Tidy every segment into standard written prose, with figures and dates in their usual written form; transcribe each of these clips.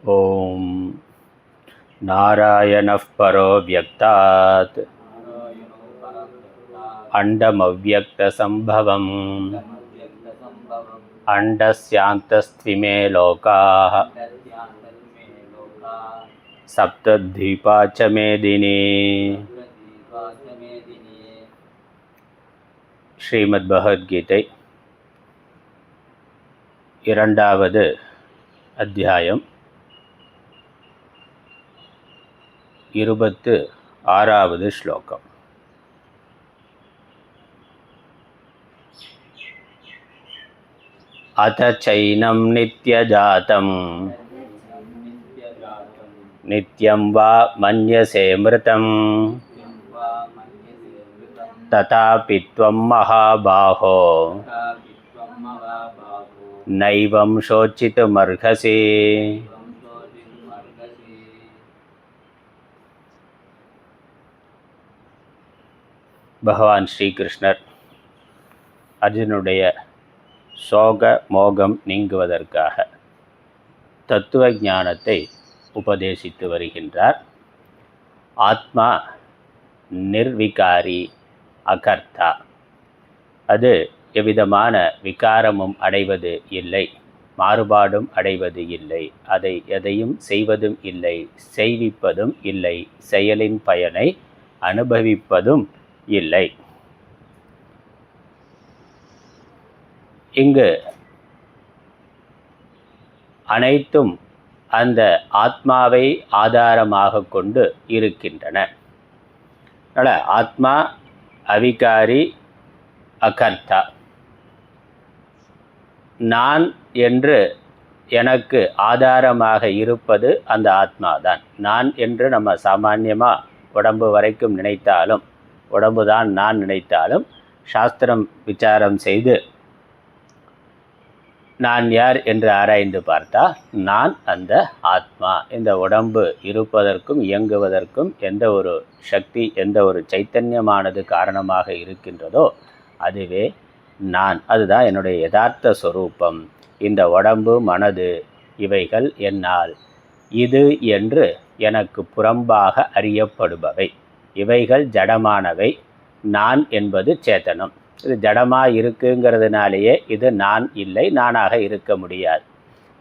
ஓம் நாராயணः பரோ வ்யக்தாத் அண்டமவ்யக்தசம்பவம் அண்டஸ்யாந்தஸ்த்விமே லோகாः சப்தத்வீபா ச மேதினி. ஸ்ரீமத் பகவத்கீதை இரண்டாவது அத்தியாயம் 26வது ஸ்லோகம். அத சைனம் நித்யஜாதம் நித்யம் வா மன்யசே மிருதம் ததாபி த்வம் மகாபாஹோ நைவம் சோச்சித்துமர்ஹசி. பகவான் ஸ்ரீகிருஷ்ணர் அர்ஜுனுடைய சோக மோகம் நீங்குவதற்காக தத்துவ ஞானத்தை உபதேசித்து வருகின்றார். ஆத்மா நிர்விகாரி, அகர்த்தா. அது எவ்விதமான விகாரமும் அடைவது இல்லை, மாறுபாடும் அடைவது இல்லை, அதை எதையும் செய்வதும் இல்லை, செய்விப்பதும் இல்லை, செயலின் பயனை அனுபவிப்பதும் இல்லை. இங்கு அனைத்தும் அந்த ஆத்மாவை ஆதாரமாக கொண்டு இருக்கின்றன. அதனால் ஆத்மா அவிகாரி, அகர்த்தா. நான் என்று எனக்கு ஆதாரமாக இருப்பது அந்த ஆத்மாதான். நான் என்று நம்ம சாமான்யமாக உடம்பு வரைக்கும் நினைத்தாலும், உடம்பு தான் நான் நினைத்தாலும், சாஸ்திரம் விசாரம் செய்து நான் யார் என்று ஆராய்ந்து பார்த்தா நான் அந்த ஆத்மா. இந்த உடம்பு இருப்பதற்கும் இயங்குவதற்கும் எந்த ஒரு சக்தி, எந்த ஒரு சைத்தன்யமானது காரணமாக இருக்கின்றதோ அதுவே நான். அதுதான் என்னுடைய யதார்த்த ஸ்வரூபம். இந்த உடம்பு, மனது இவைகள் என்னால் இது என்று எனக்கு புறம்பாக அறியப்படுபவை. இவைகள் ஜடமானவை. நான் என்பது சேத்தனம். இது ஜடமாக இருக்குங்கிறதுனாலேயே இது நான் இல்லை, நானாக இருக்க முடியாது.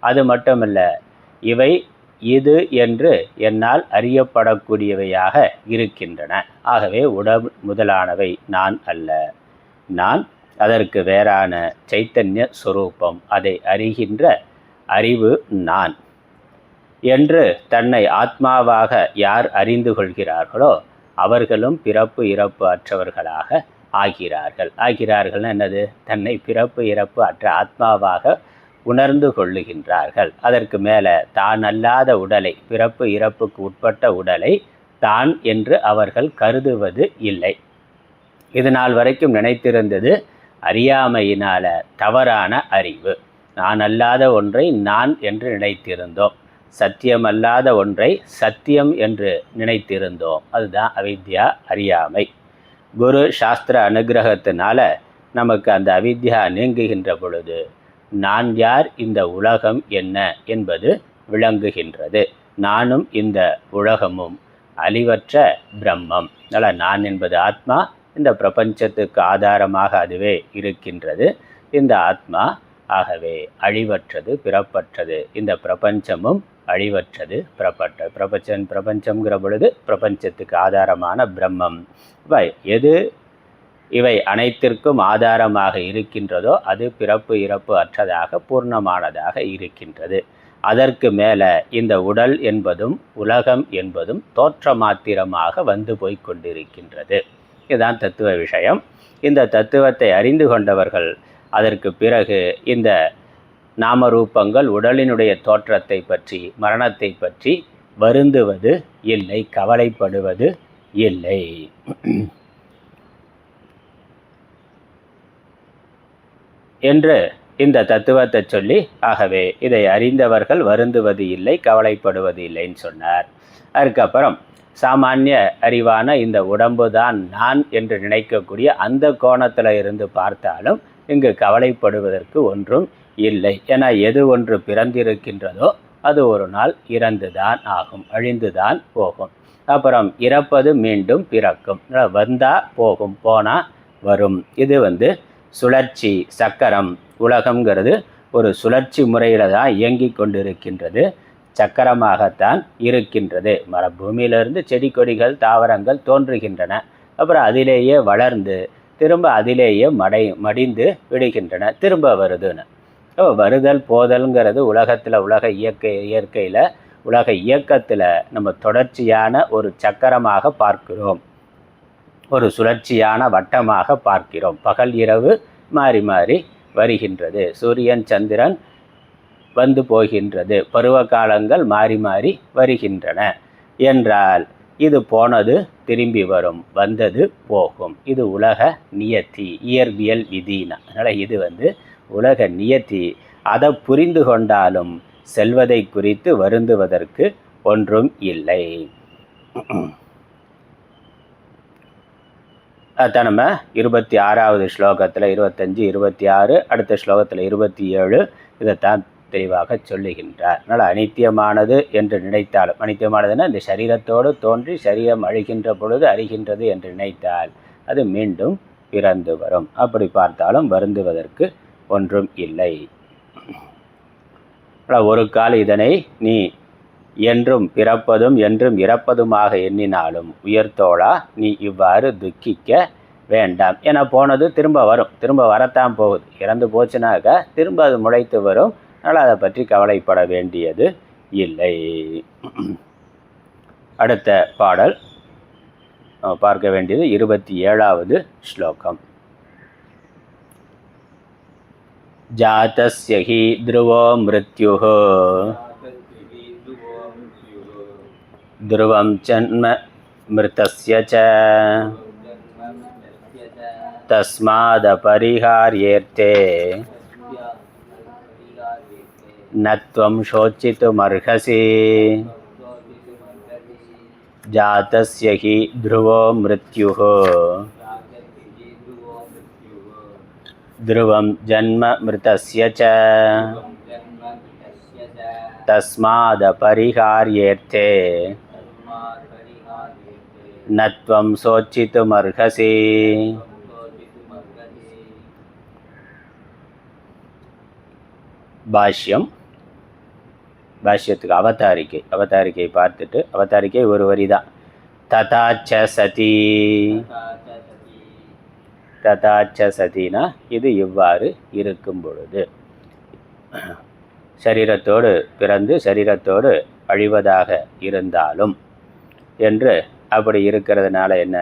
அது மட்டுமல்ல, இவை இது என்று என்னால் அறியப்படக்கூடியவையாக இருக்கின்றன. ஆகவே உடல் முதலானவை நான் அல்ல. நான் அதற்கு வேறான சைத்தன்ய ஸ்வரூபம். அதை அறிகின்ற அறிவு நான் என்று தன்னை ஆத்மாவாக யார் அறிந்து கொள்கிறார்களோ அவர்களும் பிறப்பு இறப்பு அற்றவர்களாக ஆகிறார்கள். ஆகிறார்கள்னு என்னது? தன்னை பிறப்பு இறப்பு அற்ற ஆத்மாவாக உணர்ந்து கொள்ளுகின்றார்கள். அதற்கு மேலே தான் அல்லாத உடலை, பிறப்பு இறப்புக்கு உட்பட்ட உடலை தான் என்று அவர்கள் கருதுவது இல்லை. இது நாள் வரைக்கும் நினைத்திருந்தது அறியாமையினால தவறான அறிவு. நான் அல்லாத ஒன்றை நான் என்று நினைத்திருந்தோம். சத்தியம் அல்லாத ஒன்றை சத்தியம் என்று நினைத்திருந்தோம். அதுதான் அவித்யா, அறியாமை. குரு சாஸ்திர அனுகிரகத்தினால நமக்கு அந்த அவித்யா நீங்குகின்ற பொழுது நான் யார், இந்த உலகம் என்ன என்பது விளங்குகின்றது. நானும் இந்த உலகமும் அழிவற்ற பிரம்மம். அதனால் நான் என்பது ஆத்மா. இந்த பிரபஞ்சத்துக்கு ஆதாரமாக அதுவே இருக்கின்றது. இந்த ஆத்மா ஆகவே அழிவற்றது, பிறப்பற்றது. இந்த பிரபஞ்சமும் அழிவற்றது, பிரபஞ்சம்ங்கிற பொழுது பிரபஞ்சத்துக்கு ஆதாரமான பிரம்மம். எது இவை அனைத்திற்கும் ஆதாரமாக இருக்கின்றதோ அது பிறப்பு இறப்பு அற்றதாக, பூர்ணமானதாக இருக்கின்றது. அதற்கு மேலே இந்த உடல் என்பதும் உலகம் என்பதும் தோற்ற மாத்திரமாக வந்து போய் கொண்டிருக்கின்றது. இதுதான் தத்துவ விஷயம். இந்த தத்துவத்தை அறிந்து கொண்டவர்கள் அதற்கு பிறகு இந்த நாமரூபங்கள், உடலினுடைய தோற்றத்தை பற்றி, மரணத்தை பற்றி வருந்துவது இல்லை, கவலைப்படுவது இல்லை. என்று இந்த தத்துவத்தை சொல்லி, ஆகவே இதை அறிந்தவர்கள் வருந்துவது இல்லை, கவலைப்படுவது இல்லைன்னு சொன்னார். அதுக்கப்புறம் சாமானிய அறிவான இந்த உடம்பு தான் நான் என்று நினைக்கக்கூடிய அந்த கோணத்தில் இருந்து பார்த்தாலும் இங்கு கவலைப்படுவதற்கு ஒன்றும் இல்லை. ஏன்னா எது ஒன்று பிறந்திருக்கின்றதோ அது ஒரு நாள் இறந்துதான் ஆகும், அழிந்துதான் போகும். அப்புறம் இறப்பது மீண்டும் பிறக்கும், வந்தால் போகும், போனால் வரும். இது சுழற்சி சக்கரம். உலகம்ங்கிறது ஒரு சுழற்சி முறையில் தான் இயங்கி கொண்டிருக்கின்றது, சக்கரமாகத்தான் இருக்கின்றது. பூமியிலிருந்து செடி கொடிகள் தாவரங்கள் தோன்றுகின்றன, அப்புறம் அதிலேயே வளர்ந்து திரும்ப அதிலேயே மடிந்து விடுகின்றன, திரும்ப வருதுன்னு. வருதல் போதல்ங்கிறது உலகத்தில் உலக இயற்கையில் உலக இயக்கத்தில் நம்ம தொடர்ச்சியான ஒரு சக்கரமாக பார்க்கிறோம், ஒரு சுழற்சியான வட்டமாக பார்க்கிறோம். பகல் இரவு மாறி மாறி வருகின்றது, சூரியன் சந்திரன் வந்து போகின்றது, பருவ காலங்கள் மாறி மாறி வருகின்றன என்றால் இது போனது திரும்பி வரும், வந்தது போகும். இது உலக நியத்தி, இயற்பியல் விதினா. அதனால் இது உலக நியத்தி. அதை புரிந்து கொண்டாலும் செல்வதை குறித்து வருந்துவதற்கு ஒன்றும் இல்லை. அதான் நம்ம 26வது ஸ்லோகத்தில் 25, 26, அடுத்த ஸ்லோகத்தில் 27 இதைத்தான் தெளிவாக சொல்லுகின்றார். அதனால் அனித்தியமானது என்று நினைத்தாலும், அனித்தியமானதுன்னா இந்த சரீரத்தோடு தோன்றி சரீரம் அழிகின்ற பொழுது அறிகின்றது என்று நினைத்தால் அது மீண்டும் பிறந்து வரும். அப்படி பார்த்தாலும் வருந்துவதற்கு ஒன்றும் இல்லை. ஒரு கால் இதனை நீ என்றும் பிறப்பதும் என்றும் இறப்பதுமாக எண்ணினாலும் உயர்த்தோளா நீ இவ்வாறு துக்கிக்க வேண்டாம். ஏன்னா போனது திரும்ப வரும், திரும்ப வரத்தான் போகுது. இறந்து போச்சுனாக்கா திரும்ப அது முளைத்து வரும். அதனால் அதை பற்றி கவலைப்பட வேண்டியது இல்லை. அடுத்த பாடல் பார்க்க வேண்டியது 27வது ஸ்லோகம். ஜாதஸ்ய ஹி த்ருவோ மிருத்யுஹ த்ருவம் ஜன்ம மிருதஸ்ய ச தஸ்மாத் அபரிஹார்யேர்த்தே நத்வம் சோச்சித்துமர்ஹசி. ஜாதஸ்ய ஹி த்ருவோ மிருத்யுஹ த்ருவம் ஜன்ம மிருதஸ்ய ச தஸ்மாத் அபரிஹார்யேர்த்தே நத்வம் சோச்சித்துமர்ஹசி. பாஷ்யம். பாஷ்யத்துக்கு அவதாரிக்கை பார்த்துட்டு, அவதாரிக்கை ஒரு வரி தான். ததாச்ச சதி, ததாச்ச சதினா இது இவ்வாறு இருக்கும் பொழுது, சரீரத்தோடு பிறந்து சரீரத்தோடு அழிவதாக இருந்தாலும் என்று அப்படி இருக்கிறதுனால என்ன,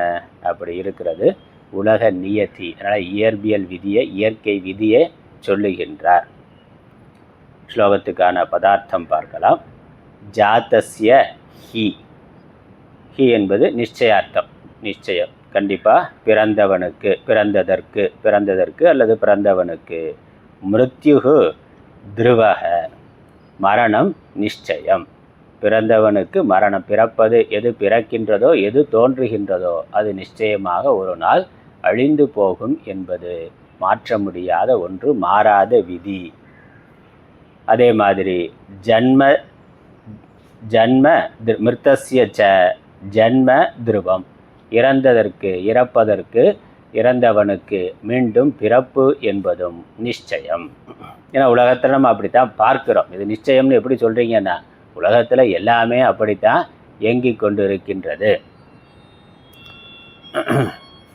அப்படி இருக்கிறது உலக நியத்தி. அதனால் இயற்பியல் விதியை, இயற்கை விதியை சொல்லுகின்றார். ஸ்லோகத்துக்கான பதார்த்தம் பார்க்கலாம். ஜாதஸ்ய ஹி, ஹி என்பது நிச்சயார்த்தம், நிச்சயம், கண்டிப்பாக பிறந்தவனுக்கு, பிறந்ததற்கு அல்லது பிறந்தவனுக்கு. மிருத்யுஹு த்ருவஹ, மரணம் நிச்சயம். பிறந்தவனுக்கு மரணம், பிறப்பது எது பிறக்கின்றதோ எது தோன்றுகின்றதோ அது நிச்சயமாக ஒரு நாள் அழிந்து போகும் என்பது மாற்ற முடியாத ஒன்று, மாறாத விதி. அதே மாதிரி ஜன்ம மிருதஸ்ய ச ஜன்ம த்ருவம், இறப்பதற்கு இறந்தவனுக்கு மீண்டும் பிறப்பு என்பதும் நிச்சயம். ஏன்னா உலகத்தில் நம்ம அப்படித்தான் பார்க்கிறோம். இது நிச்சயம்னு எப்படி சொல்கிறீங்கன்னா, உலகத்தில் எல்லாமே அப்படித்தான் இயங்கி கொண்டு இருக்கின்றது.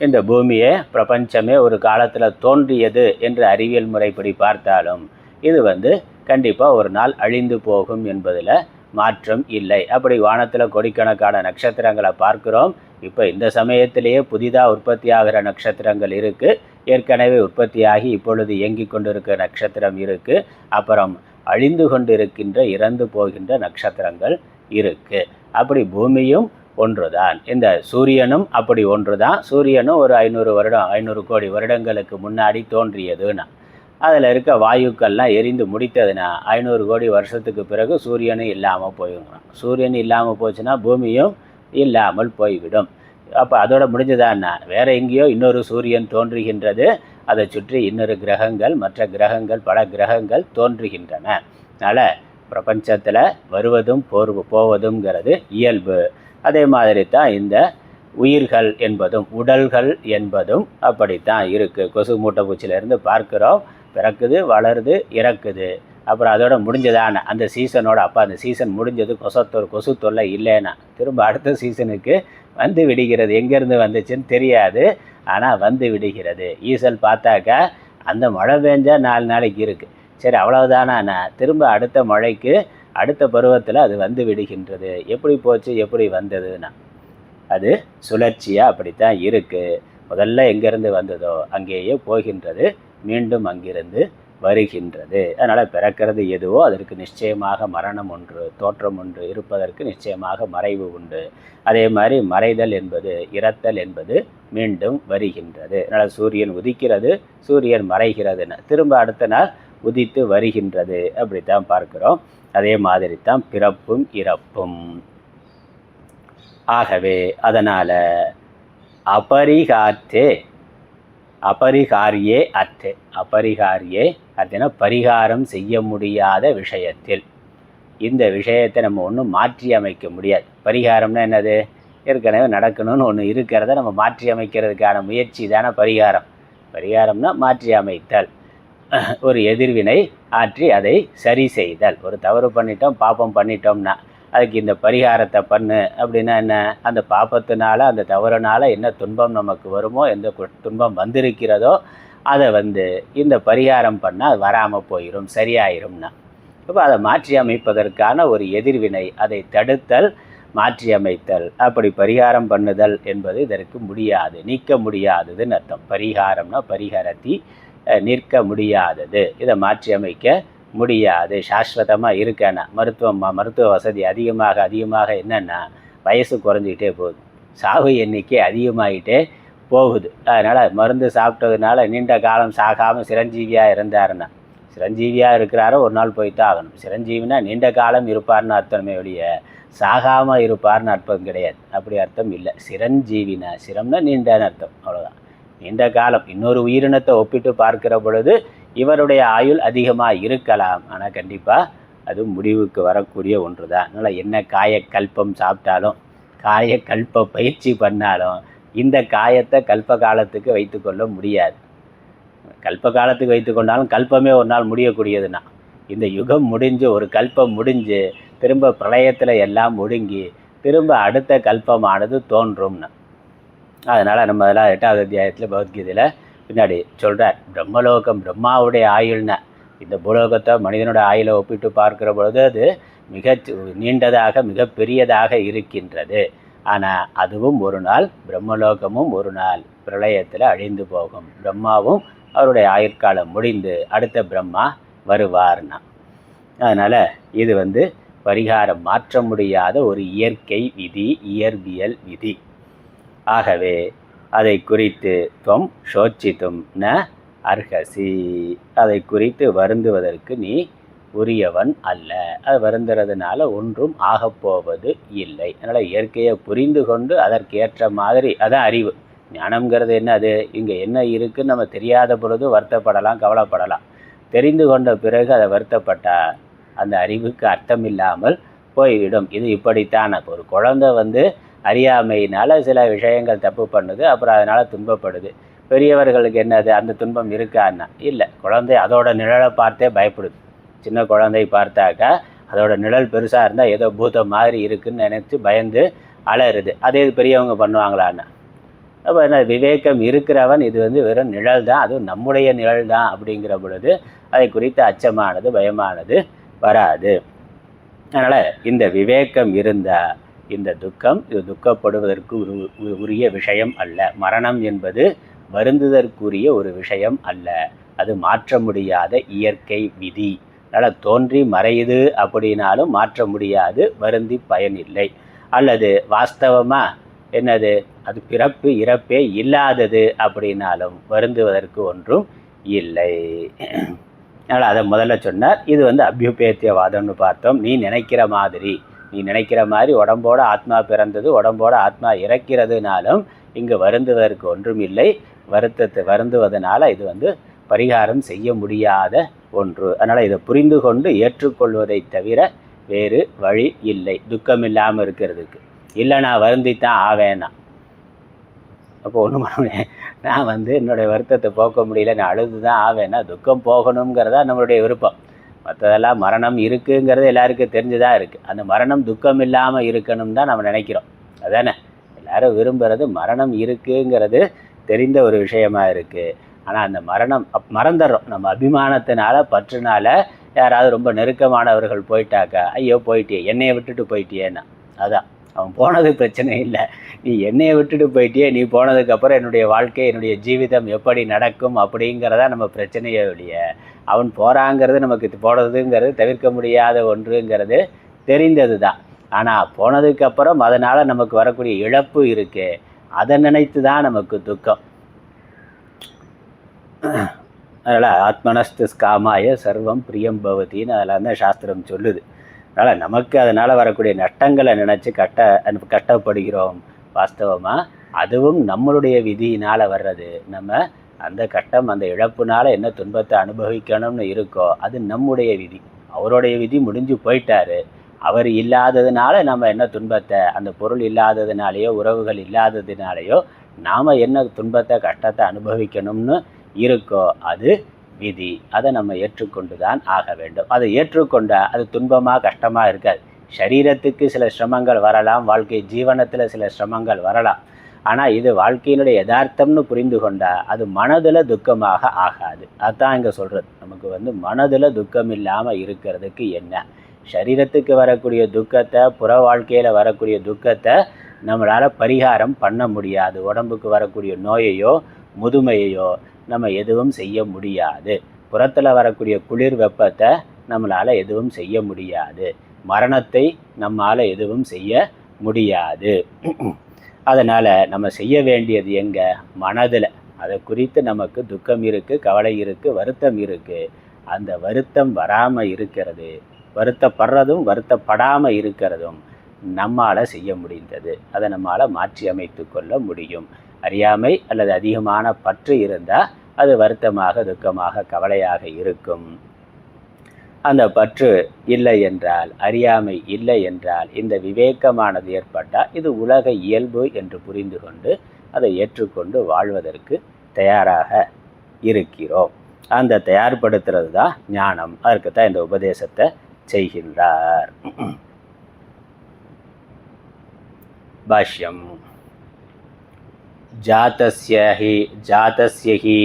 இந்த பூமியே பிரபஞ்சமே ஒரு காலத்தில் தோன்றியது என்று அறிவியல் முறைப்படி பார்த்தாலும் இது கண்டிப்பாக ஒரு நாள் அழிந்து போகும் என்பதில் மாற்றம் இல்லை. அப்படி வானத்தில் கோடிக்கணக்கான நட்சத்திரங்களை பார்க்கிறோம். இப்போ இந்த சமயத்திலேயே புதிதாக உற்பத்தி ஆகிற நட்சத்திரங்கள் இருக்குது, ஏற்கனவே உற்பத்தியாகி இப்பொழுது இயங்கி கொண்டிருக்கிற நட்சத்திரம் இருக்குது, அப்புறம் அழிந்து கொண்டிருக்கின்ற இறந்து போகின்ற நட்சத்திரங்கள் இருக்குது. அப்படி பூமியும் ஒன்றுதான், இந்த சூரியனும் அப்படி ஒன்றுதான். சூரியனும் ஒரு 500 கோடி வருடங்களுக்கு முன்னாடி தோன்றியதுன்னா, அதில் இருக்க வாயுக்கள்லாம் எரிந்து முடித்ததுன்னா 500 கோடி வருஷத்துக்கு பிறகு சூரியனும் இல்லாமல் போயிடுறான். சூரியன் இல்லாமல் போச்சுன்னா பூமியும் இல்லாமல் போய்விடும். அப்போ அதோட முடிஞ்சதான்னா வேறு எங்கேயோ இன்னொரு சூரியன் தோன்றுகின்றது, அதை சுற்றி இன்னொரு கிரகங்கள், மற்ற கிரகங்கள், பல கிரகங்கள் தோன்றுகின்றன. அதனால் பிரபஞ்சத்தில் வருவதும் போவதுங்கிறது இயல்பு. அதே மாதிரி தான் இந்த உயிர்கள் என்பதும் உடல்கள் என்பதும் அப்படித்தான் இருக்குது. கொசு மூட்டை பூச்சியிலேருந்து பார்க்குறோம், பிறக்குது, வளருது, இறக்குது. அப்புறம் அதோட முடிஞ்சதான அந்த சீசனோட அந்த சீசன் முடிஞ்சது, கொசு தொல்லை இல்லைன்னா திரும்ப அடுத்த சீசனுக்கு வந்து விடுகிறது. எங்கேருந்து வந்துச்சுன்னு தெரியாது, ஆனால் வந்து விடுகிறது. ஈசல் பார்த்தாக்கா அந்த மழை பெஞ்சா 4 நாளைக்கு இருக்குது, சரி அவ்வளவுதானா, திரும்ப அடுத்த மழைக்கு அடுத்த பருவத்தில் அது வந்து விடுகின்றது. எப்படி போச்சு, எப்படி வந்ததுன்னா அது சுழற்சியாக அப்படித்தான் இருக்குது. முதல்ல எங்கேருந்து வந்ததோ அங்கேயே போகின்றது, மீண்டும் அங்கிருந்து வருகின்றது. அதனால் பிறக்கிறது எதுவோ அதற்கு நிச்சயமாக மரணம் ஒன்று, தோற்றம் ஒன்று, இருப்பதற்கு நிச்சயமாக மறைவு உண்டு. அதே மாதிரி மறைதல் என்பது, இறத்தல் என்பது மீண்டும் வருகின்றது. அதனால் சூரியன் உதிக்கிறது, சூரியன் மறைகிறதுன்னு திரும்ப அடுத்த நாள் உதித்து வருகின்றது, அப்படித்தான் பார்க்கிறோம். அதே மாதிரி தான் பிறப்பும் இறப்பும். ஆகவே அதனால் அபரிகாரியே அர்த்தேனா பரிகாரம் செய்ய முடியாத விஷயத்தில், இந்த விஷயத்தை நம்ம ஒன்றும் மாற்றி அமைக்க முடியாது. பரிகாரம்னா என்னது, ஏற்கனவே நடக்கணும்னு ஒன்று இருக்கிறத நம்ம மாற்றி அமைக்கிறதுக்கான முயற்சி தானே பரிகாரம். பரிகாரம்னா மாற்றி அமைத்தல், ஒரு எதிர்வினை ஆற்றி அதை சரி செய்தல். ஒரு தவறு பண்ணிட்டோம், பாப்பம் பண்ணிட்டோம்னா அதுக்கு இந்த பரிகாரத்தை பண்ணு அப்படின்னா என்ன, அந்த பாப்பத்தினால அந்த தவறுனால என்ன துன்பம் நமக்கு வருமோ, எந்த துன்பம் வந்திருக்கிறதோ அதை இந்த பரிகாரம் பண்ணால் அது வராமல் போயிடும், சரியாயிரும்னா. இப்போ அதை மாற்றி அமைப்பதற்கான ஒரு எதிர்வினை, அதை தடுத்தல், மாற்றி அமைத்தல். அப்படி பரிகாரம் பண்ணுதல் என்பது இதற்கு முடியாது, நீக்க முடியாததுன்னு அர்த்தம். பரிகாரம்னா பரிகாரத்தி, நிற்க முடியாதது, இதை மாற்றி அமைக்க முடியாது. சாஸ்வதமாக இருக்கேன்னா மருத்துவ வசதி அதிகமாக என்னென்னா வயசு குறைஞ்சிக்கிட்டே போகுது, சாவு எண்ணிக்கை அதிகமாகிட்டே போகுது. அதனால் மருந்து சாப்பிட்டதுனால நீண்ட காலம் சாகாமல் சிரஞ்சீவியாக இருந்தாருன்னா, சிரஞ்சீவியாக இருக்கிறாரோ ஒரு நாள் போய்த்தான் ஆகணும். சிரஞ்சீவினா நீண்ட காலம் இருப்பார்னு அர்த்தமே ஒழிய சாகாமல் இருப்பார்னு அர்த்தம் கிடையாது. அப்படி அர்த்தம் இல்லை. சிரஞ்சீவினா, சிரம்னா நீண்டன்னு அர்த்தம், அவ்வளோதான். நீண்ட காலம். இன்னொரு உயிரினத்தை ஒப்பிட்டு பார்க்கிற பொழுது இவருடைய ஆயுள் அதிகமாக இருக்கலாம், ஆனால் கண்டிப்பாக அது முடிவுக்கு வரக்கூடிய ஒன்று தான். அதனால் என்ன காயக்கல்பம் சாப்பிட்டாலும், காயக்கல்ப பயிற்சி பண்ணாலும் இந்த காயத்தை கல்ப காலத்துக்கு வைத்து கொள்ள முடியாது. கல்ப காலத்துக்கு வைத்து கொண்டாலும் கல்பமே ஒரு நாள் முடியக்கூடியதுன்னா, இந்த யுகம் முடிஞ்சு ஒரு கல்பம் முடிஞ்சு திரும்ப பிரளயத்தில் எல்லாம் ஒடுங்கி திரும்ப அடுத்த கல்பமானது தோன்றும்னா. அதனால் நம்ம அதெல்லாம் 8வது அத்தியாயத்தில் பகவத்கீதையில் பின்னாடி சொல்கிறார், பிரம்மலோகம் பிரம்மாவுடைய ஆயுள்னா இந்த பூலோகத்தை மனிதனோட ஆயுளை ஒப்பிட்டு பார்க்கிற பொழுது அது மிக நீண்டதாக மிக பெரியதாக இருக்கின்றது. ஆனால் அதுவும் ஒரு நாள், பிரம்மலோகமும் ஒரு நாள் பிரளயத்தில் அழிந்து போகும். பிரம்மாவும் அவருடைய ஆயுட்காலம் முடிந்து அடுத்த பிரம்மா வருவார்னா. அதனால் இது பரிகாரம் மாற்ற முடியாத ஒரு இயற்கை விதி, இயற்பியல் விதி. ஆகவே அதை குறித்து துவம் சோச்சித்தும் ந அர்ஹசி, அதை குறித்து வருந்துவதற்கு நீ உரியவன் அல்ல. அது வருந்துறதுனால ஒன்றும் ஆகப்போவது இல்லை. அதனால் இயற்கையை புரிந்து கொண்டு அதற்கேற்ற மாதிரி, அதான் அறிவு. ஞானம்ங்கிறது என்ன, அது இங்கே என்ன இருக்குன்னு நம்ம தெரியாத பொழுது வருத்தப்படலாம், கவலைப்படலாம். தெரிந்து கொண்ட பிறகு அதை வருத்தப்பட்டால் அந்த அறிவுக்கு அர்த்தம் இல்லாமல் போய்விடும். இது இப்படித்தான். ஒரு குழந்தை அறியாமையினால் சில விஷயங்கள் தப்பு பண்ணுது, அப்புறம் அதனால் துன்பப்படுது. பெரியவர்களுக்கு என்னது, அந்த துன்பம் இருக்கான்னா இல்லை. குழந்தை அதோட நிழலை பார்த்தே பயப்படுது. சின்ன குழந்தை பார்த்தாக்கா அதோட நிழல் பெருசாக இருந்தால் ஏதோ பூதம் மாதிரி இருக்குதுன்னு நினச்சி பயந்து அலறுது. அதே பெரியவங்க பண்ணுவாங்களான்னா, அப்போ என்ன, விவேகம் இருக்கிறவன் இது வெறும் நிழல் தான், அதுவும் நம்முடைய நிழல் தான் அப்படிங்கிற பொழுது அதை குறித்த அச்சமானது, பயமானது வராது. அதனால் இந்த விவேகம் இருந்தால் இந்த துக்கம், இது துக்கப்படுவதற்கு உரிய விஷயம் அல்ல. மரணம் என்பது வருந்துதற்குரிய ஒரு விஷயம் அல்ல. அது மாற்ற முடியாத இயற்கை விதி. அதனால் தோன்றி மறையுது அப்படின்னாலும் மாற்ற முடியாது, வருந்தி பயனில்லை. அல்லது வாஸ்தவமாக என்னது, அது பிறப்பு இறப்பே இல்லாதது அப்படின்னாலும் வருந்துவதற்கு ஒன்றும் இல்லை. அதனால் அதை முதல்ல சொன்னார். இது அபியுபேத்தியவாதம்னு பார்த்தோம். நீ நினைக்கிற மாதிரி உடம்போட ஆத்மா பிறந்தது, உடம்போட ஆத்மா இறக்கிறதுனாலும் இங்கு வருந்துவதற்கு ஒன்றும் இல்லை. வருந்துவதனால இது பரிகாரம் செய்ய முடியாத ஒன்று. அதனால் இதை புரிந்து கொண்டு ஏற்றுக்கொள்வதை தவிர வேறு வழி இல்லை துக்கம் இல்லாமல் இருக்கிறதுக்கு. இல்லை நான் வருந்தித்தான் ஆவேன்னா அப்போ ஒன்றும் பண்ண முடியாது. நான் என்னுடைய வருத்தத்தை போக்க முடியல, நான் அழுது தான் ஆவேன்னா துக்கம் போகணுங்கிறதா நம்மளுடைய விருப்பம். மற்றதெல்லாம் மரணம் இருக்குங்கிறது எல்லாருக்கும் தெரிஞ்சுதான் இருக்குது. அந்த மரணம் துக்கம் இல்லாமல் இருக்கணும் தான் நம்ம நினைக்கிறோம். அதானே எல்லாரும் விரும்புகிறது. மரணம் இருக்குங்கிறது தெரிந்த ஒரு விஷயமா இருக்குது. ஆனால் அந்த மரணம் மறந்துடுறோம். நம்ம அபிமானத்தினால பற்றுனால யாராவது ரொம்ப நெருக்கமானவர்கள் போயிட்டாக்கா, ஐயோ போயிட்டியே, என்னையை விட்டுட்டு போயிட்டியேன்னா, அதான் அவன் போனது பிரச்சனை இல்லை, நீ என்னையை விட்டுட்டு போயிட்டியே, நீ போனதுக்கப்புறம் என்னுடைய வாழ்க்கை என்னுடைய ஜீவிதம் எப்படி நடக்கும் அப்படிங்கிறதா நம்ம பிரச்சனையே ஒழிய, அவன் போகிறாங்கிறது நமக்கு போனதுங்கிறது தவிர்க்க முடியாத ஒன்றுங்கிறது தெரிந்தது தான். ஆனால் போனதுக்கப்புறம் அதனால் நமக்கு வரக்கூடிய இழப்பு இருக்கு, அதை நினைத்து தான் நமக்கு துக்கம். அதனால் ஆத்மனஸ்து காமாய சர்வம் பிரியம் பவதின்னு அதில் தான் சாஸ்திரம் சொல்லுது. அதனால் நமக்கு அதனால் வரக்கூடிய நஷ்டங்களை நினச்சி கஷ்டப்படுகிறோம். வாஸ்தவமாக அதுவும் நம்மளுடைய விதியினால் வர்றது. நம்ம அந்த கஷ்டம் அந்த இழப்புனால் என்ன துன்பத்தை அனுபவிக்கணும்னு இருக்கோ அது நம்முடைய விதி. அவருடைய விதி முடிஞ்சு போயிட்டாரு. அவர் இல்லாததுனால நம்ம என்ன துன்பத்தை, அந்த பொருள் இல்லாததுனாலேயோ உறவுகள் இல்லாததுனாலேயோ நாம் என்ன துன்பத்தை கஷ்டத்தை அனுபவிக்கணும்னு இருக்கோ அது விதி. அதை நம்ம ஏற்றுக்கொண்டு தான் ஆக வேண்டும். அதை ஏற்றுக்கொண்டால் அது துன்பமாக கஷ்டமாக இருக்காது. சரீரத்துக்கு சில சிரமங்கள் வரலாம், வாழ்க்கை ஜீவனத்தில் சில சிரமங்கள் வரலாம். ஆனால் இது வாழ்க்கையினுடைய யதார்த்தம்னு புரிந்து கொண்டால் அது மனதில் துக்கமாக ஆகாது. அதுதான் இங்கே சொல்கிறது. நமக்கு மனதில் துக்கம் இல்லாமல் இருக்கிறதுக்கு என்ன, சரீரத்துக்கு வரக்கூடிய துக்கத்தை, புற வாழ்க்கையில் வரக்கூடிய துக்கத்தை நம்மளால் பரிகாரம் பண்ண முடியாது. உடம்புக்கு வரக்கூடிய நோயையோ முதுமையையோ நம்ம எதுவும் செய்ய முடியாது. புறத்தில் வரக்கூடிய குளிர் வெப்பத்தை நம்மளால் எதுவும் செய்ய முடியாது. மரணத்தை நம்மால் எதுவும் செய்ய முடியாது. அதனால் நம்ம செய்ய வேண்டியது எங்கே, மனதில். அதை குறித்து நமக்கு துக்கம் இருக்குது, கவலை இருக்குது, வருத்தம் இருக்குது. அந்த வருத்தம் வராமல் இருக்கிறது, வருத்தப்படுறதும் வருத்தப்படாமல் இருக்கிறதும் நம்மால் செய்ய முடிந்தது. அதை நம்மால் மாற்றி அமைத்து கொள்ள முடியும். அறியாமை அல்லது அதிகமான பற்று இருந்தால் அது வருத்தமாக துக்கமாக கவலையாக இருக்கும். அந்த பற்று இல்லை என்றால், அறியாமை இல்லை என்றால், இந்த விவேகமானது ஏற்பட்டால் இது உலக இயல்பு என்று புரிந்து கொண்டு அதை ஏற்றுக்கொண்டு வாழ்வதற்கு தயாராக இருக்கிறோம். அந்த தயார்படுத்துறது தான் ஞானம். அதற்கு தான் இந்த உபதேசத்தை செய்கின்றார். பாஷ்யம். ஜாதஸ்ய ஹி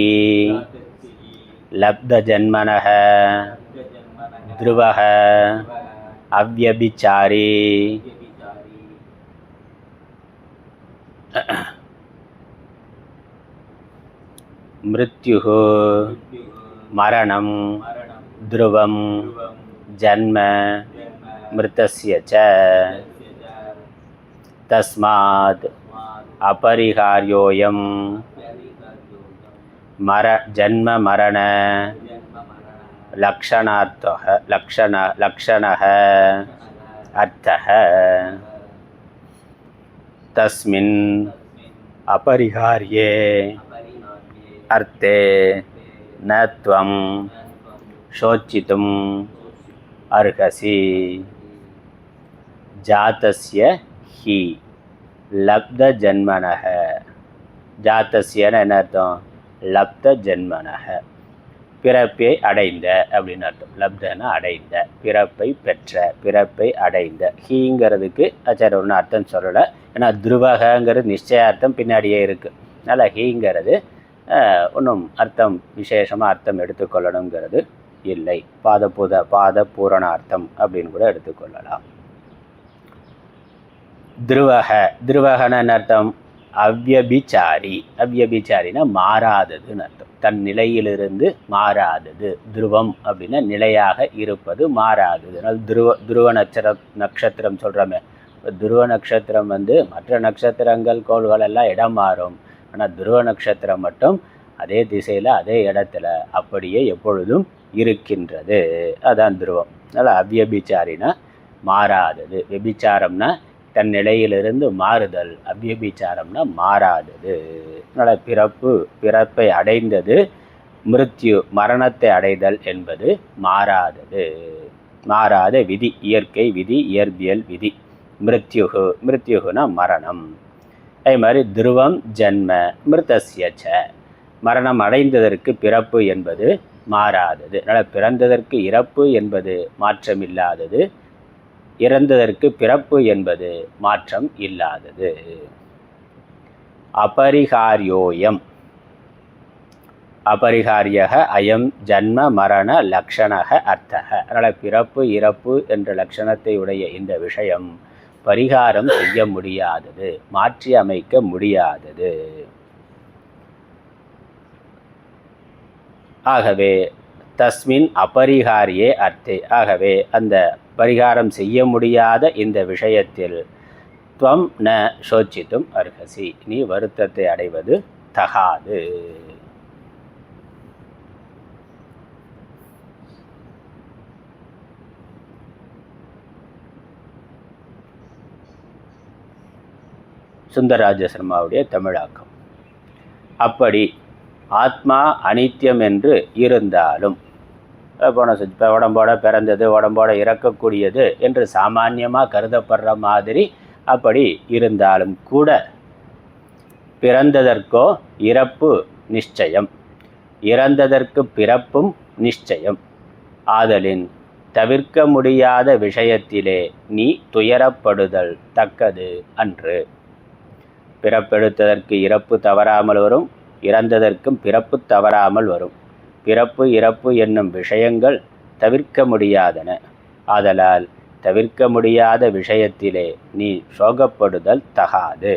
லப்தஜன்மனஹ த்ருவஹ அவ்யபிசாரி மிருத்யுஹு மரணம் த்ருவம் ஜன்ம மிருதஸ்ய ச தஸ்மாத் அபரிஹார்யோயம் ஜன்ம மரண லக்ஷணः அர்த்தः. தஸ்மின் அபரிஹார்யே அர்த்தே ந த்வம் சோச்சித்தும் அர்ஹசி. ஜாதஸ்ய ஹி லப்த ஜன்மனஹ. ஜாத்தஸ்யன்னு என்ன அர்த்தம், லப்த ஜன்மனஹ, பிறப்பை அடைந்த அப்படின்னு அர்த்தம். லப்தனா அடைந்த, பிறப்பை பெற்ற, பிறப்பை அடைந்த. ஹீங்கிறதுக்கு ஆச்சார ஒன்று அர்த்தம் சொல்லலை. ஏன்னா துருவகங்கிறது நிச்சயார்த்தம் பின்னாடியே இருக்குது. அதனால் ஹீங்கிறது ஒன்றும் அர்த்தம் விசேஷமாக அர்த்தம் எடுத்துக்கொள்ளணுங்கிறது இல்லை. பாத பூரணார்த்தம் அப்படின்னு கூட எடுத்துக்கொள்ளலாம். துருவகன்னு அர்த்தம் அவ்யபிச்சாரி. அவ்யபிச்சாரினா மாறாததுன்னு அர்த்தம். தன் நிலையிலிருந்து மாறாதது. துருவம் அப்படின்னா நிலையாக இருப்பது, மாறாதது. அதனால் துருவ நட்சத்திரம் சொல்கிறோமே, துருவ நட்சத்திரம் மற்ற நட்சத்திரங்கள் கோள்கள் எல்லாம் இடம் மாறும். ஆனால் துருவ நட்சத்திரம் மட்டும் அதே திசையில் அதே இடத்துல அப்படியே எப்பொழுதும் இருக்கின்றது. அதான் துருவம். அதனால் அவ்யபிச்சாரினா மாறாதது. வெபிச்சாரம்னா தன் நிலையிலிருந்து மாறுதல், அவ்யபிச்சாரம்னா மாறாதது. அதனால் பிறப்பை அடைந்தது, மிருத்யு மரணத்தை அடைதல் என்பது மாறாதது, மாறாத விதி, இயற்கை விதி, இயற்பியல் விதி. மிருத்யுகு, மிருத்யுகுனா மரணம். அதே மாதிரி துருவம் ஜன்ம மிருதஸ்யச்ச, மரணம் அடைந்ததற்கு பிறப்பு என்பது மாறாதது. அதனால் பிறந்ததற்கு இறப்பு என்பது மாற்றமில்லாதது, இறந்ததற்கு பிறப்பு என்பது மாற்றம் இல்லாதது. அபரிகாரியோயம், அபரிகாரியக அயம் ஜன்ம மரண லக்ஷணக அர்த்தக. அதனால் பிறப்பு இறப்பு என்ற லட்சணத்தை உடைய இந்த விஷயம் பரிகாரம் செய்ய முடியாதது, மாற்றி அமைக்க முடியாதது. ஆகவே தஸ்மின் அபரிகாரியே அர்த்தே, ஆகவே அந்த பரிகாரம் செய்ய முடியாத இந்த விஷயத்தில் துவம் ந சோச்சித்தும் அர்ஹசி, நீ வருத்தத்தை அடைவது தகாது. சுந்தரராஜ சர்மாவுடைய தமிழாக்கம். அப்படி ஆத்மா அனித்தியம் என்று இருந்தாலும், போன உடம்போட பிறந்தது உடம்போட இறக்கக்கூடியது என்று சாமான்யமாக கருதப்படுற மாதிரி அப்படி இருந்தாலும் கூட பிறந்ததற்கோ இறப்பு நிச்சயம், இறந்ததற்கு பிறப்பும் நிச்சயம். ஆதலின் தவிர்க்க முடியாத விஷயத்திலே நீ துயரப்படுதல் தக்கது அன்று. பிறப்பெடுத்ததற்கு இறப்பு தவறாமல் வரும், இறந்ததற்கும் பிறப்பு தவறாமல் வரும். பிறப்பு இறப்பு என்னும் விஷயங்கள் தவிர்க்க முடியாதன. ஆதலால் தவிர்க்க முடியாத விஷயத்திலே நீ சோகப்படுதல் தகாது.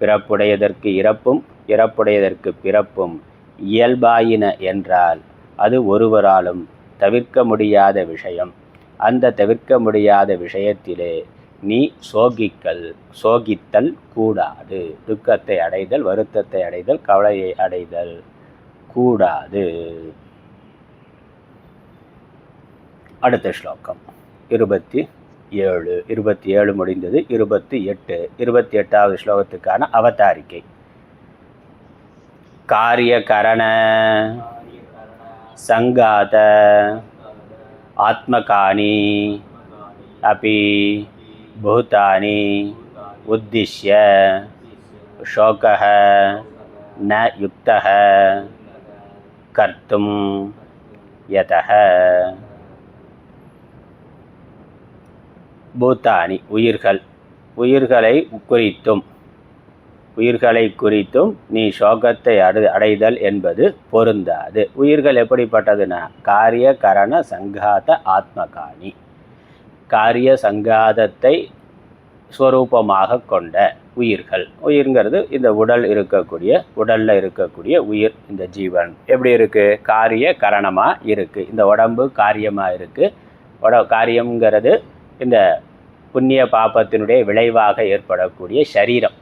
பிறப்புடையதற்கு இறப்பும் இறப்புடையதற்கு பிறப்பும் இயல்பாயின என்றால் அது ஒருவராலும் தவிர்க்க முடியாத விஷயம். அந்த தவிர்க்க முடியாத விஷயத்திலே நீ சோகித்தல் கூடாது. துக்கத்தை அடைதல், வருத்தத்தை அடைதல், கவலையை அடைதல் கூடாது. அடுத்த ஸ்லோகம் 27. 27 முடிந்தது. 28. 28வது ஸ்லோகத்துக்கான அவதாரிக்கை. காரிய கரண சங்காத ஆத்மகானி அபி பூதானி உத்திஷ்ய சோகः ந யுக்தः கர்த்தும் யதः. பூதானி உயிர்களை குறித்தும் நீ சோகத்தை அடைதல் என்பது பொருந்தாது. உயிர்கள் எப்படிப்பட்டதுன்னா காரிய கரண சங்காத ஆத்மகானி, காரிய சங்காதத்தை ஸ்வரூபமாக கொண்ட உயிர்கள். உயிர்ங்கிறது இந்த உடலில் இருக்கக்கூடிய உயிர். இந்த ஜீவன் எப்படி இருக்குது? காரிய கரணமாக இருக்குது. இந்த உடம்பு காரியமாக இருக்குது. காரியங்கிறது இந்த புண்ணிய பாபத்தினுடைய விளைவாக ஏற்படக்கூடிய சரீரம்.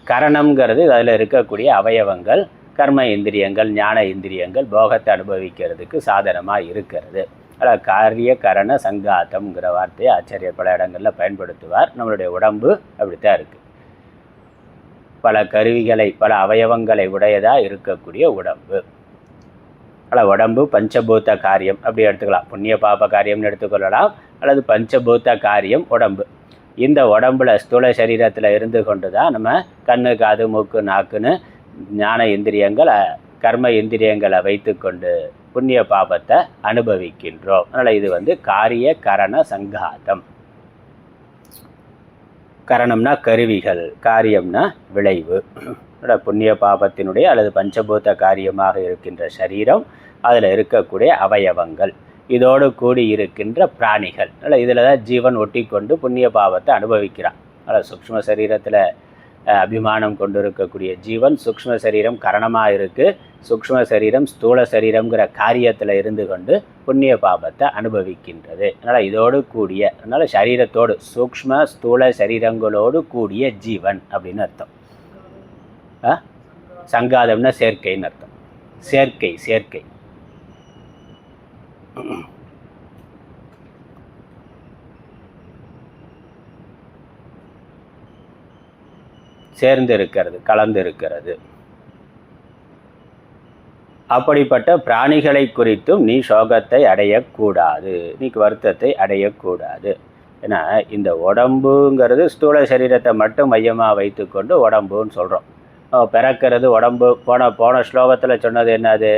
கரணம்ங்கிறது அதில் இருக்கக்கூடிய அவயவங்கள், கர்ம இந்திரியங்கள், ஞான இந்திரியங்கள், போகத்தை அனுபவிக்கிறதுக்கு சாதனமாக இருக்கிறது. அதில் காரிய கரண சங்காத்தம்ங்கிற வார்த்தையை ஆச்சாரியர் பல இடங்களில் பயன்படுத்துவார். நம்மளுடைய உடம்பு அப்படித்தான் இருக்குது. பல கருவிகளை, பல அவயவங்களை உடையதாக இருக்கக்கூடிய உடம்பு. அதில் உடம்பு பஞ்சபூத காரியம் அப்படி எடுத்துக்கலாம். புண்ணிய பாப காரியம்னு எடுத்துக்கொள்ளலாம், அல்லது பஞ்சபூத காரியம் உடம்பு. இந்த உடம்புல ஸ்தூல சரீரத்தில் இருந்து கொண்டு தான் நம்ம கண்ணு, காது, மூக்கு, நாக்குன்னு ஞான இந்திரியங்கள், கர்ம இந்திரியங்களை வைத்து கொண்டு புண்ணிய பாபத்தை அனுபவிக்கின்றோம். அதனால் இது காரிய கரண சங்காதம். கரணம்னா கருவிகள், காரியம்னா விளைவு. புண்ணிய பாபத்தினுடைய அல்லது பஞ்சபூத காரியமாக இருக்கின்ற சரீரம், அதில் இருக்கக்கூடிய அவயவங்கள், இதோடு கூடி இருக்கின்ற பிராணிகள். அதனால் இதில் தான் ஜீவன் ஒட்டி கொண்டு புண்ணிய பாவத்தை அனுபவிக்கிறான். அதனால் சூக்ஷ்ம சரீரத்தில் அபிமானம் கொண்டு இருக்கக்கூடிய ஜீவன் சூக்ஷ்ம சரீரம் கரணமாக இருக்குது. சூக்ஷ்ம சரீரம் ஸ்தூல சரீரங்கிற காரியத்தில் இருந்து கொண்டு புண்ணிய பாபத்தை அனுபவிக்கின்றது. அதனால் இதோடு கூடிய, அதனால் சரீரத்தோடு சூக்ஷ்ம ஸ்தூல சரீரங்களோடு கூடிய ஜீவன் அப்படின்னு அர்த்தம். சங்காதம்னா சேர்க்கைன்னு அர்த்தம். சேர்க்கை சேர்ந்து இருக்கிறது, கலந்து இருக்கிறது. அப்படிப்பட்ட பிராணிகளை குறித்தும் நீ சோகத்தை அடையக்கூடாது, நீ வருத்தத்தை அடையக்கூடாது. ஏன்னா இந்த உடம்புங்கிறது ஸ்தூல சரீரத்தை மட்டும் மையமாக வைத்துக்கொண்டு உடம்புன்னு சொல்கிறோம். பிறக்கிறது உடம்பு, போன ஸ்லோகத்தில் சொன்னது என்னது?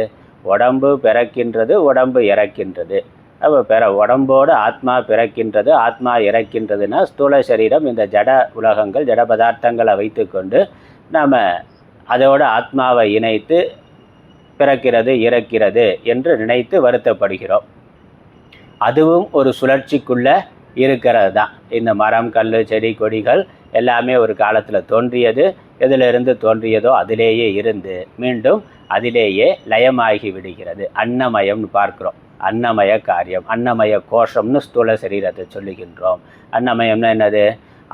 உடம்பு பிறக்கின்றது, உடம்பு இறக்கின்றது. அப்போ உடம்போடு ஆத்மா பிறக்கின்றது, ஆத்மா இறக்கின்றதுன்னா ஸ்தூல சரீரம் இந்த ஜட உலகங்கள் ஜட பதார்த்தங்களை வைத்துக்கொண்டு நாம் அதோட ஆத்மாவை இணைத்து பிறக்கிறது இறக்கிறது என்று நினைத்து வருத்தப்படுகிறோம். அதுவும் ஒரு சுழற்சிக்குள்ளே இருக்கிறது தான். இந்த மரம், கல், செடி, கொடிகள் எல்லாமே ஒரு காலத்தில் தோன்றியது, எதிலிருந்து தோன்றியதோ அதிலேயே இருந்து மீண்டும் அதிலேயே லயமாகி விடுகிறது. அன்னமயம்னு பார்க்குறோம். அன்னமய காரியம், அன்னமய கோஷம்னு ஸ்தூல சரீரத்தை சொல்லுகின்றோம். அன்னமயம்னா என்னது?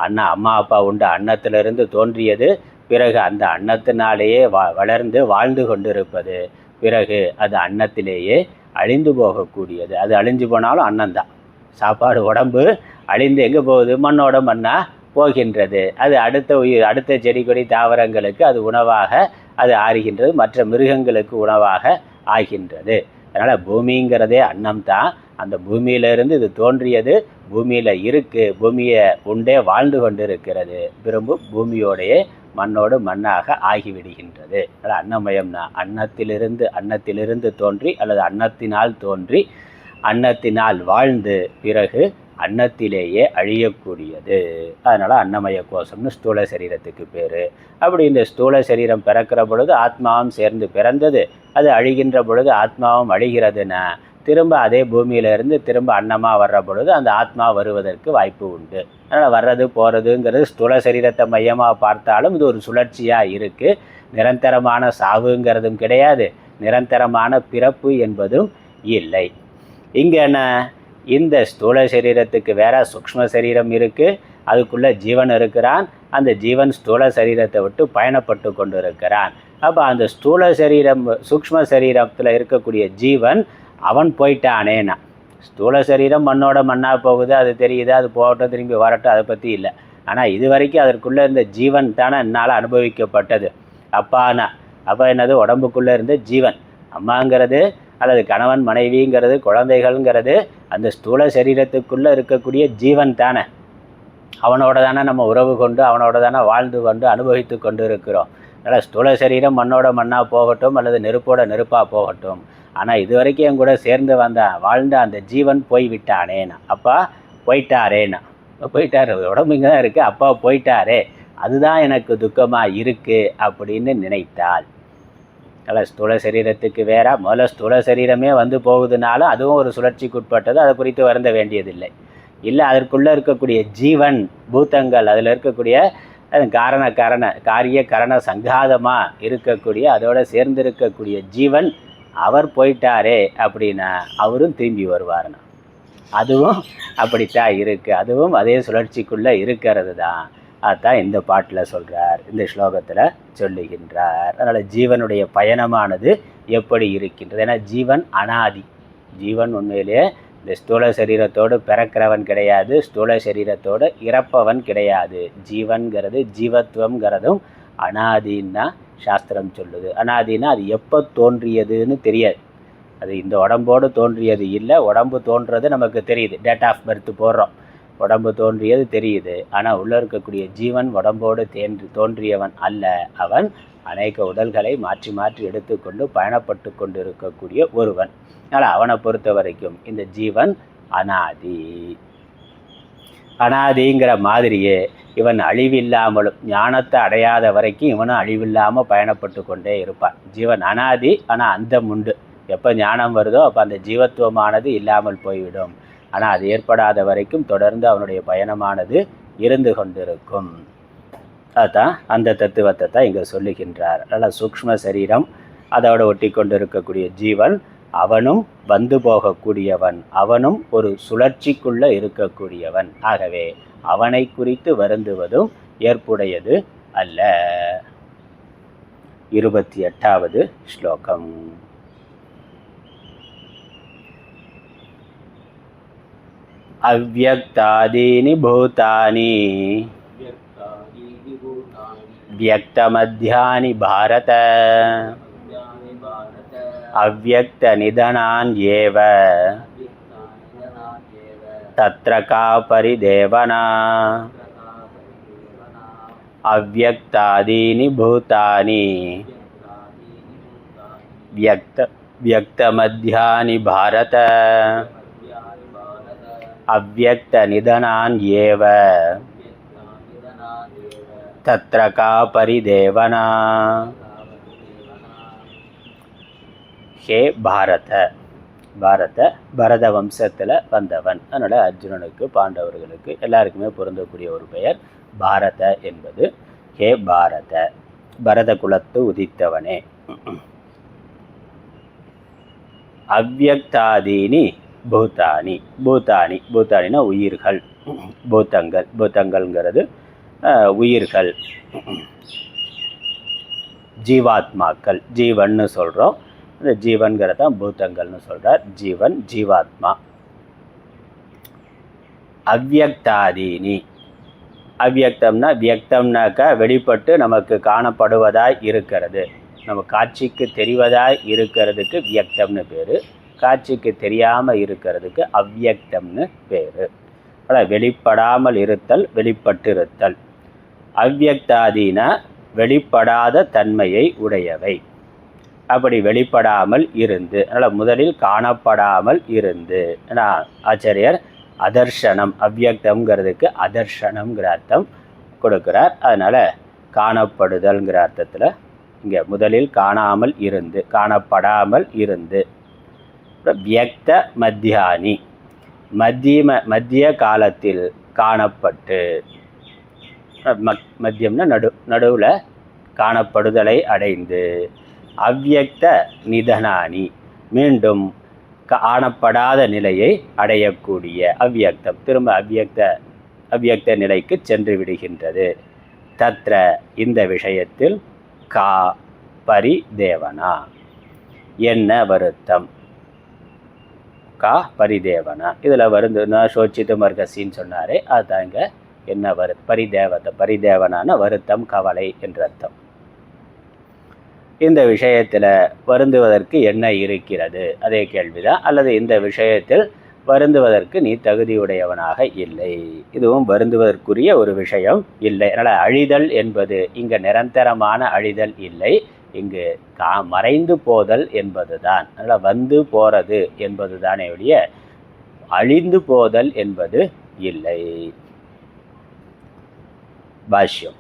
அம்மா அப்பா உண்டு அன்னத்திலிருந்து தோன்றியது, பிறகு அந்த அன்னத்தினாலேயே வளர்ந்து வாழ்ந்து கொண்டிருப்பது, பிறகு அது அன்னத்திலேயே அழிந்து போகக்கூடியது. அது அழிஞ்சு போனாலும் அன்னம்தான். சாப்பாடு உடம்பு அழிந்து எங்கே போகுது? மண்ணோட மண்ணாக போகின்றது. அது அடுத்த செடி கொடி தாவரங்களுக்கு அது உணவாக அது ஆறுகின்றது, மற்ற மிருகங்களுக்கு உணவாக ஆகின்றது. அதனால் பூமிங்கிறதே அன்னம் தான். அந்த பூமியிலிருந்து இது தோன்றியது, பூமியில் இருக்குது, பூமியை உண்டே வாழ்ந்து கொண்டு இருக்கிறது, திரும்ப பூமியோடையே மண்ணோடு மண்ணாக ஆகிவிடுகின்றது. அதனால் அன்னமயம்னா அன்னத்திலிருந்து தோன்றி அல்லது அன்னத்தினால் தோன்றி அன்னத்தினால் வாழ்ந்து பிறகு அன்னத்திலேயே அழியக்கூடியது. அதனால் அன்னமய கோஷம்னு ஸ்தூல சரீரத்துக்கு பேர். அப்படி இந்த ஸ்தூல சரீரம் பிறக்கிற பொழுது ஆத்மாவும் சேர்ந்து பிறந்தது, அது அழிகின்ற பொழுது ஆத்மாவும் அழிகிறதுன்னா திரும்ப அதே பூமியிலிருந்து திரும்ப அன்னமாக வர்ற பொழுது அந்த ஆத்மா வருவதற்கு வாய்ப்பு உண்டு. அதனால் வர்றது போகிறதுங்கிறது ஸ்தூல சரீரத்தை மையமாக பார்த்தாலும் இது ஒரு சுழற்சியாக இருக்குது. நிரந்தரமான சாவுங்கிறதும் கிடையாது, நிரந்தரமான பிறப்பு என்பதும் இல்லை. இங்கே என்ன? இந்த ஸ்தூல சரீரத்துக்கு வேற சூக்ஷ்ம சரீரம் இருக்குது, அதுக்குள்ளே ஜீவன் இருக்கிறான். அந்த ஜீவன் ஸ்தூல சரீரத்தை விட்டு பயணப்பட்டு கொண்டு இருக்கிறான். அப்போ அந்த ஸ்தூல சரீரம் சூக்ஷ்ம சரீரத்தில் இருக்கக்கூடிய ஜீவன் அவன் போயிட்டானேனா, ஸ்தூல சரீரம் மண்ணோட மண்ணாக போகுது, அது தெரியுது, அது போகட்டும் திரும்பி வரட்டும், அதை பற்றி இல்லை. ஆனால் இது வரைக்கும் அதற்குள்ளே இருந்த ஜீவன் தானே என்னால் அனுபவிக்கப்பட்டது. அப்பானா அப்போ என்னது? உடம்புக்குள்ளே இருந்த ஜீவன். அம்மாங்கிறது அல்லது கணவன் மனைவிங்கிறது குழந்தைகள்ங்கிறது அந்த ஸ்தூல சரீரத்துக்குள்ளே இருக்கக்கூடிய ஜீவன் தானே. அவனோட தானே நம்ம உறவு கொண்டு அவனோட தானே வாழ்ந்து கொண்டு அனுபவித்து கொண்டு இருக்கிறோம். அதனால் ஸ்தூல சரீரம் மண்ணோட மண்ணாக போகட்டும் அல்லது நெருப்போட நெருப்பாக போகட்டும், ஆனால் இது வரைக்கும் என் கூட சேர்ந்து வாழ்ந்த அந்த ஜீவன் போய்விட்டானேனா, அப்பா போயிட்டாரேனா, போயிட்டார், உடம்பு இங்கே தான் இருக்குது, அப்பா போயிட்டாரே, அதுதான் எனக்கு துக்கமாக இருக்குது அப்படின்னு நினைத்தால். அதனால் ஸ்தூல சரீரத்துக்கு வேற முதல்ல ஸ்தூல சரீரமே வந்து போகுதுனாலும் அதுவும் ஒரு சுழற்சிக்குட்பட்டது, அதை குறித்து வருந்த வேண்டியதில்லை. இல்லை அதற்குள்ளே இருக்கக்கூடிய ஜீவன் பூத்தங்கள், அதில் இருக்கக்கூடிய காரிய கரண சங்காதமாக இருக்கக்கூடிய அதோட சேர்ந்து இருக்கக்கூடிய ஜீவன் அவர் போயிட்டாரே அப்படின்னா அவரும் திரும்பி வருவார்னா, அதுவும் அப்படித்தான் இருக்குது. அதுவும் அதே சுழற்சிக்குள்ளே இருக்கிறது தான். அதுதான் இந்த பாட்டில் சொல்கிறார், இந்த ஸ்லோகத்தில் சொல்லுகின்றார். அதனால் ஜீவனுடைய பயணமானது எப்படி இருக்கின்றது? ஏன்னா ஜீவன் அனாதி. ஜீவன் உண்மையிலேயே இந்த ஸ்தூல சரீரத்தோடு பிறக்கிறவன் கிடையாது, ஸ்தூல சரீரத்தோடு இறப்பவன் கிடையாது. ஜீவன்கிறது ஜீவத்துவங்கிறதும் அனாதின்னா சாஸ்திரம் சொல்லுது. அனாதினா அது எப்போ தோன்றியதுன்னு தெரியாது. அது இந்த உடம்போடு தோன்றியது இல்லை. உடம்பு தோன்றது நமக்கு தெரியுது, டேட் ஆஃப் பர்த் போடுறோம், உடம்பு தோன்றியது தெரியுது. ஆனால் உள்ளே இருக்கக்கூடிய ஜீவன் உடம்போடு தோன்றியவன் அல்ல. அவன் அநேக உடல்களை மாற்றி மாற்றி எடுத்துக்கொண்டு பயணப்பட்டு கொண்டு இருக்கக்கூடிய ஒருவன். அதனால் அவனை பொறுத்த வரைக்கும் இந்த ஜீவன் அனாதி. அனாதிங்கிற மாதிரியே இவன் அழிவில்லாமலும் ஞானத்தை அடையாத வரைக்கும் இவனும் அழிவில்லாமல் பயணப்பட்டு கொண்டே இருப்பான். ஜீவன் அனாதி, ஆனால் அந்தம் உண்டு. எப்போ ஞானம் வருதோ அப்போ அந்த ஜீவத்துவமானது இல்லாமல் போய்விடும். ஆனால் அது ஏற்படாத வரைக்கும் தொடர்ந்து அவனுடைய பயணமானது இருந்து கொண்டிருக்கும். அதுதான் அந்த தத்துவத்தை தான் இங்கே சொல்லுகின்றார். அதனால் சூக்ஷ்ம சரீரம், அதோடு ஒட்டி கொண்டு இருக்கக்கூடிய ஜீவன், அவனும் வந்து போகக்கூடியவன், அவனும் ஒரு சுழற்சிக்குள்ளே இருக்கக்கூடியவன். ஆகவே அவனை குறித்து வருந்துவதும் ஏற்புடையது அல்ல. 28வது ஸ்லோகம். அவ்யக்தாதீனி பூதானி வியக்தமத்யானி பாரத அவ்யக்த நிதனான் ஏவ தத்ர கா பரிதேவனா அவ்யக்தாதீனி பூதானி வியக்தமத்யானி பாரத அவ்யக்த நிதனான் ஏவ தத்ர கா பரிதேவனா. ஹே பரத வம்சத்தில் வந்தவன். அதனால் அர்ஜுனனுக்கு பாண்டவர்களுக்கு எல்லாருக்குமே பொருந்தக்கூடிய ஒரு பெயர் பாரத என்பது. ஹே பரத குலத்து உதித்தவனே. அவ்யக்தாதீனி பூதானினா உயிர்கள், பூதங்கள்ங்கிறது உயிர்கள், ஜீவாத்மாக்கள், ஜீவன்னு சொல்கிறோம். இந்த ஜீவன்கிறதான் பூதங்கள்னு சொல்கிறார். ஜீவன், ஜீவாத்மா. அவ்யக்தாதீனி, அவ்யக்தம்னா வியக்தம்னாக்கா வெளிப்பட்டு நமக்கு காணப்படுவதாய் இருக்கிறது, நம்ம காட்சிக்கு தெரிவதாய் இருக்கிறதுக்கு வியக்தம்னு பேர். காட்சிக்கு தெரியாமல் இருக்கிறதுக்கு அவ்யக்தம்னு பேர். வெளிப்படாமல் இருத்தல், வெளிப்பட்டிருத்தல். அவ்யக்தாதீனா வெளிப்படாத தன்மையை உடையவை. அப்படி வெளிப்படாமல் இருந்து, அதனால் முதலில் காணப்படாமல் இருந்து. ஏன்னா ஆச்சாரியர் அதர்ஷனம், அவ்யக்தம்ங்கிறதுக்கு அதர்ஷனம்ங்கிற அர்த்தம் கொடுக்கிறார். அதனால் காணப்படுதல்ங்கிற அர்த்தத்தில் இங்கே முதலில் காணாமல் இருந்து, காணப்படாமல் இருந்து. வியக்த மத்தியானி, மத்திய காலத்தில் காணப்பட்டு, மத்தியம்னா நடுவில் காணப்படுதலை அடைந்து. அவ்யக்த நிதனானி, மீண்டும் காணப்படாத நிலையை அடையக்கூடிய அவ்யக்தம், திரும்ப அவ்யக்த நிலைக்கு சென்று விடுகின்றது. தத்ர, இந்த விஷயத்தில், கா பரிதேவனா, என்ன வருத்தம். கா பரிதேவனா, இதில் வருந்துனா சோச்சித்து மர்கசின்னு சொன்னாரே, அதுதான் இங்கே என்ன பரிதேவனான வருத்தம், கவலை என்ற அர்த்தம். இந்த விஷயத்தில் வருந்துவதற்கு என்ன இருக்கிறது, அதே கேள்விதான். அல்லது இந்த விஷயத்தில் வருந்துவதற்கு நீ தகுதியுடையவனாக இல்லை, இதுவும் வருந்துவதற்குரிய ஒரு விஷயம் இல்லை. அதனால் அழிதல் என்பது இங்கே நிரந்தரமான அழிதல் இல்லை, இங்கு மறைந்து போதல் என்பது தான். அதனால் வந்து போகிறது என்பது தானே ஒழிய அழிந்து போதல் என்பது இல்லை. பாஷ்யம்.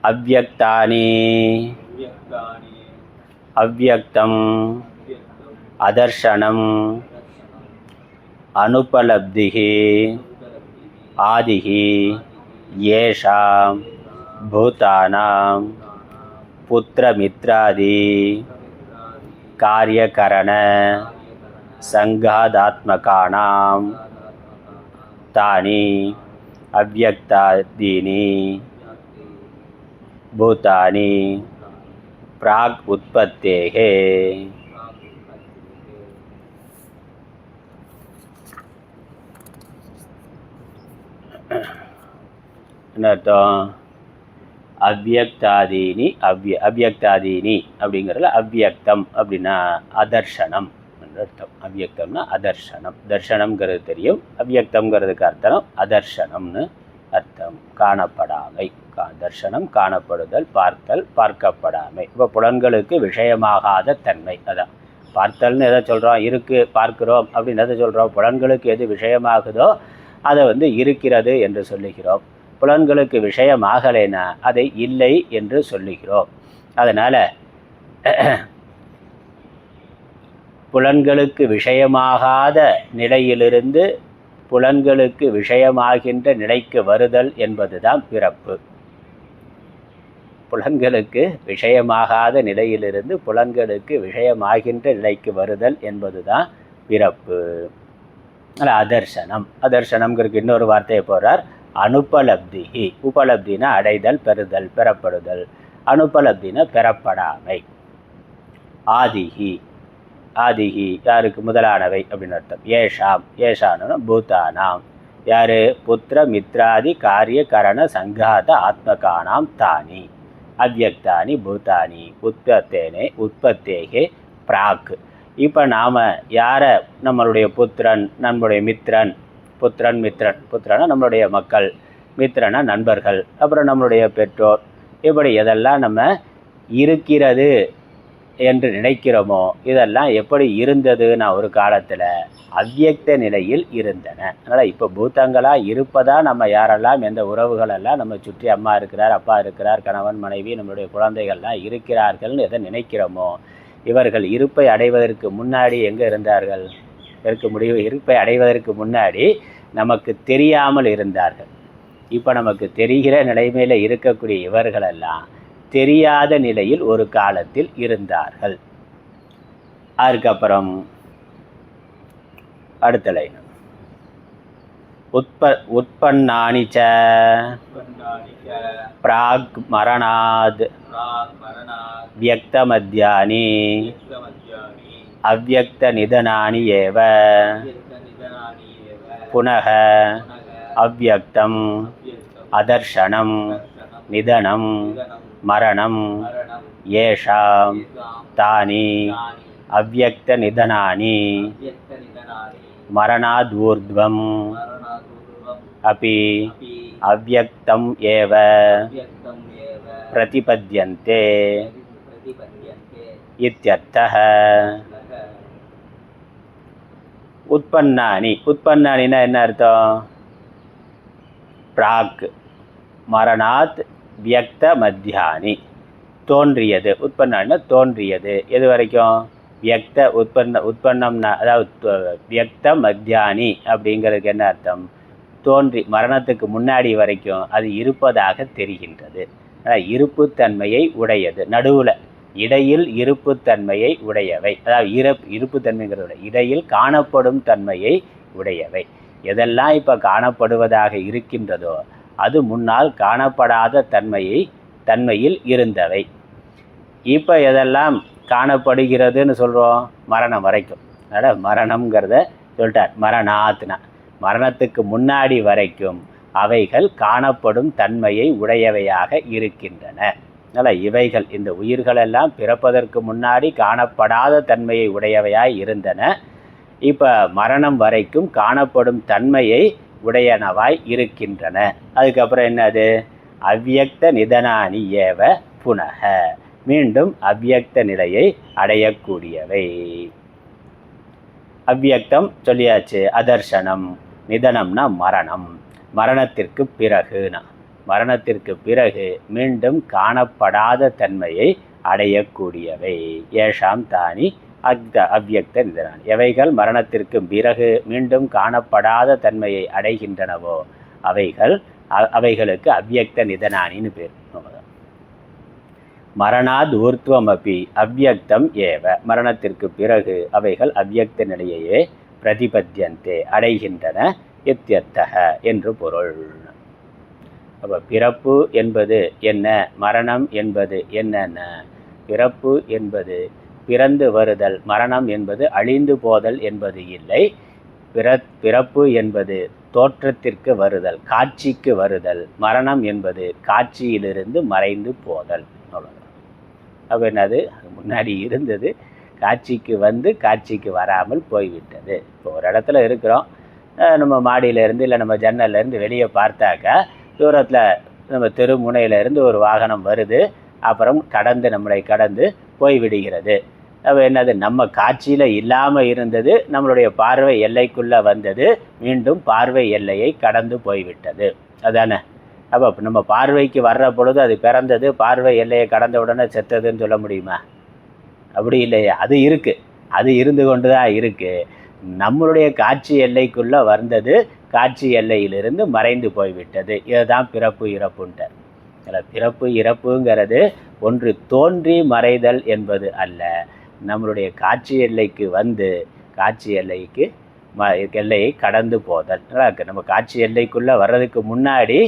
அவ்யக்தானி அவ்யக்தம் அதர்ஷனம் அனுபலப்திஹி ஆதிஹி ஏஷாம் பூதானாம் புத்திரமித்ராதி காரியகரண சங்காதாத்மகானாம் தானி அவ்யக்தாதீனி பூதானி பிராக் உற்பத்தேஹே. என்ன அர்த்தம்? அவ்யக்தாதீனி, அவ்யக்தாதீனி அப்படிங்கிறதுல அவ்யக்தம் அப்படின்னா அதர்ஷனம் என்று அர்த்தம். அவ்யக்தம்னா அதர்ஷனம், தர்ஷனம்ங்கிறது தெரியும். அவ்யக்தம்ங்கிறதுக்கு அர்த்தம் அதர்ஷனம்னு அர்த்தம், காணப்படாமை. தர்ஷனம் காணப்படுதல், பார்த்தல், பார்க்கப்படாமை. இப்போ புலன்களுக்கு விஷயமாகாத தன்மை, அதான் பார்த்தல்னு எதை சொல்கிறோம், இருக்குது பார்க்கிறோம் அப்படின்னு எதை சொல்கிறோம். புலன்களுக்கு எது விஷயமாகுதோ அதை இருக்கிறது என்று சொல்லுகிறோம். புலன்களுக்கு விஷயமாகலைன்னா அதை இல்லை என்று சொல்லுகிறோம். அதனால் புலன்களுக்கு விஷயமாகாத நிலையிலிருந்து புலன்களுக்கு விஷயமாகின்ற நிலைக்கு வருதல் என்பதுதான் பிறப்பு. புலன்களுக்கு விஷயமாகாத நிலையிலிருந்து புலன்களுக்கு விஷயமாகின்ற நிலைக்கு வருதல் என்பதுதான் பிறப்பு. அதர்சனம், அதர்சனம்ங்கிறதுக்கு இன்னொரு வார்த்தையை போகிறார், அனுபலப்தி. உபலப்தினா அடைதல், பெறுதல், பெறப்படுதல். அனுபலப்தினா பெறப்படாமை. ஆதிஹி, ஆதிஹி யாருக்கு முதலானவை அப்படின்னு அர்த்தம். ஏஷாம், ஏஷான பூதானாம் யார், புத்திர மித்ராதி காரிய கரண சங்காத ஆத்மகானாம் தானி அவ்யக்தானி பூதானி உற்பத்தேனே உற்பத்தேகே பிராக். இப்போ நாம் யாரை நம்மளுடைய புத்திரன், நம்மளுடைய மித்திரன், புத்திரனா நம்மளுடைய மக்கள், மித்திரனா நண்பர்கள், அப்புறம் நம்மளுடைய பெற்றோர், இப்படி எதெல்லாம் நம்ம இருக்கிறது என்று நினைக்கிறோமோ இதெல்லாம் எப்படி இருந்ததுன்னா ஒரு காலத்தில் அவ்வியக்த நிலையில் இருந்தன. அதனால் இப்போ பூதங்களாக இருப்பதா நம்ம யாரெல்லாம் எந்த உறவுகளெல்லாம் நம்ம சுற்றி அம்மா இருக்கிறார், அப்பா இருக்கிறார், கணவன் மனைவி, நம்மளுடைய குழந்தைகள்லாம் இருக்கிறார்கள்னு எதை நினைக்கிறோமோ இவர்கள் இருப்பை அடைவதற்கு முன்னாடி எங்கே இருந்தார்கள்? இருப்பை அடைவதற்கு முன்னாடி நமக்கு தெரியாமல் இருந்தார்கள். இப்போ நமக்கு தெரிகிற நிலைமையில் இருக்கக்கூடிய இவர்களெல்லாம் தெரியாத நிலையில் ஒரு காலத்தில் இருந்தார்கள். அதுக்கப்புறம் அடுத்த லைன் உற்பன்னானி ச பிராக் மரணாத் வியக்தமத்யானி அவ்யக்த நிதனானி ஏவ புனக அவ்யக்தம் அதர்ஷனம் நிதனம் மரணம் ஏஷாம் தானி அவ்யக்த நிதனானி மரணாத்வூர்த்வம் அபி அவ்யக்தம் ஏவ பிரதிபத்யந்தே இத்யர்த்தः. உற்பன்னானினா என்ன அர்த்தம்? பிராக் மரணாத் வியக்த மத்தியானி, தோன்றியது. உற்பன்னா தோன்றியது. எது வரைக்கும்? வியக்த உற்பன்னம்னா அதாவது வியக்த மத்தியானி அப்படிங்கிறதுக்கு என்ன அர்த்தம்? தோன்றி மரணத்துக்கு முன்னாடி வரைக்கும் அது இருப்பதாக தெரிகின்றது. இருப்புத்தன்மையை உடையது. நடுவில் இடையில் இருப்புத்தன்மையை உடையவை, அதாவது இருப்புத்தன்மைங்கிறத இடையில் காணப்படும் தன்மையை உடையவை. எதெல்லாம் இப்போ காணப்படுவதாக இருக்கின்றதோ அது முன்னால் காணப்படாத தன்மையில் இருந்தவை. இப்போ எதெல்லாம் காணப்படுகிறதுன்னு சொல்கிறோம்? மரணம் வரைக்கும். அதனால் மரணம்ங்கிறத சொல்லிட்டார். மரணாத்னா மரணத்துக்கு முன்னாடி வரைக்கும் அவைகள் காணப்படும் தன்மையை உடையவையாக இருக்கின்றன. அதனால் இவைகள் இந்த உயிர்களெல்லாம் பிறப்பதற்கு முன்னாடி காணப்படாத தன்மையை உடையவையாய் இருந்தன. இப்போ மரணம் வரைக்கும் காணப்படும் தன்மையை உடையனவாய் இருக்கின்றன. அதுக்கப்புறம் என்னது? அவ்யக்த நிதனானி ஏவ புனக, மீண்டும் அவ்யக்த நிலையை அடையக்கூடியவை. அவ்யக்தம் சொல்லியாச்சு. அதர்ஷனம், நிதனம்னா மரணம், மரணத்திற்கு பிறகு மீண்டும் காணப்படாத தன்மையை அடையக்கூடியவை. ஏஷாம் தானி அவ்யக்த நிதனானி, எவைகள் மரணத்திற்கு பிறகு மீண்டும் காணப்படாத தன்மையை அடைகின்றனவோ அவைகளுக்கு அவ்யக்த நிதனானின்னு பேர். மரணாத் ஊர்த்வம் அப்பி அவ்யக்தம் ஏவ, மரணத்திற்கு பிறகு அவைகள் அவ்யக்த நிலையையே பிரதிபத்தியந்தே அடைகின்றன. இத்யர்த்தः என்று பொருள். அப்போ பிறப்பு என்பது என்ன, மரணம் என்பது என்னென்ன? பிறப்பு என்பது பிறந்து வருதல், மரணம் என்பது அழிந்து போதல் என்பது இல்லை. பிறப்பு என்பது தோற்றத்திற்கு வருதல், காட்சிக்கு வருதல். மரணம் என்பது காட்சியிலிருந்து மறைந்து போதல். அவ்வளோதான். அப்போ என்னது? முன்னாடி இருந்தது, காட்சிக்கு வந்து காட்சிக்கு வராமல் போய்விட்டது. இப்போ ஒரு இடத்துல இருக்கிறோம், நம்ம மாடியிலேருந்து இல்லை நம்ம ஜன்னல்லேருந்து வெளியே பார்த்தாக்கா தூரத்தில் நம்ம தெரு முனையிலேருந்து ஒரு வாகனம் வருது, அப்புறம் நம்மளை கடந்து போய்விடுகிறது. அப்போ என்னது? நம்ம காட்சியில் இல்லாமல் இருந்தது, நம்மளுடைய பார்வை எல்லைக்குள்ளே வந்தது, மீண்டும் பார்வை எல்லையை கடந்து போய்விட்டது. அதானே? அப்போ நம்ம பார்வைக்கு வர்ற பொழுது அது பிறந்தது, பார்வை எல்லையை கடந்த உடனே செத்ததுன்னு சொல்ல முடியுமா? அப்படி இல்லையா? அது இருக்குது, அது இருந்து கொண்டு தான் இருக்குது. நம்மளுடைய காட்சி எல்லைக்குள்ளே வந்தது, காட்சி எல்லையிலிருந்து மறைந்து போய்விட்டது. இதுதான் பிறப்பு இறப்புன்ட்டு. அதில் பிறப்பு இறப்புங்கிறது ஒன்று தோன்றி மறைதல் என்பது அல்ல, நம்மளுடைய காட்சி எல்லைக்கு வந்து காட்சி எல்லையை கடந்து போதல். நம்ம காட்சி எல்லைக்குள்ளே வர்றதுக்கு முன்னாடி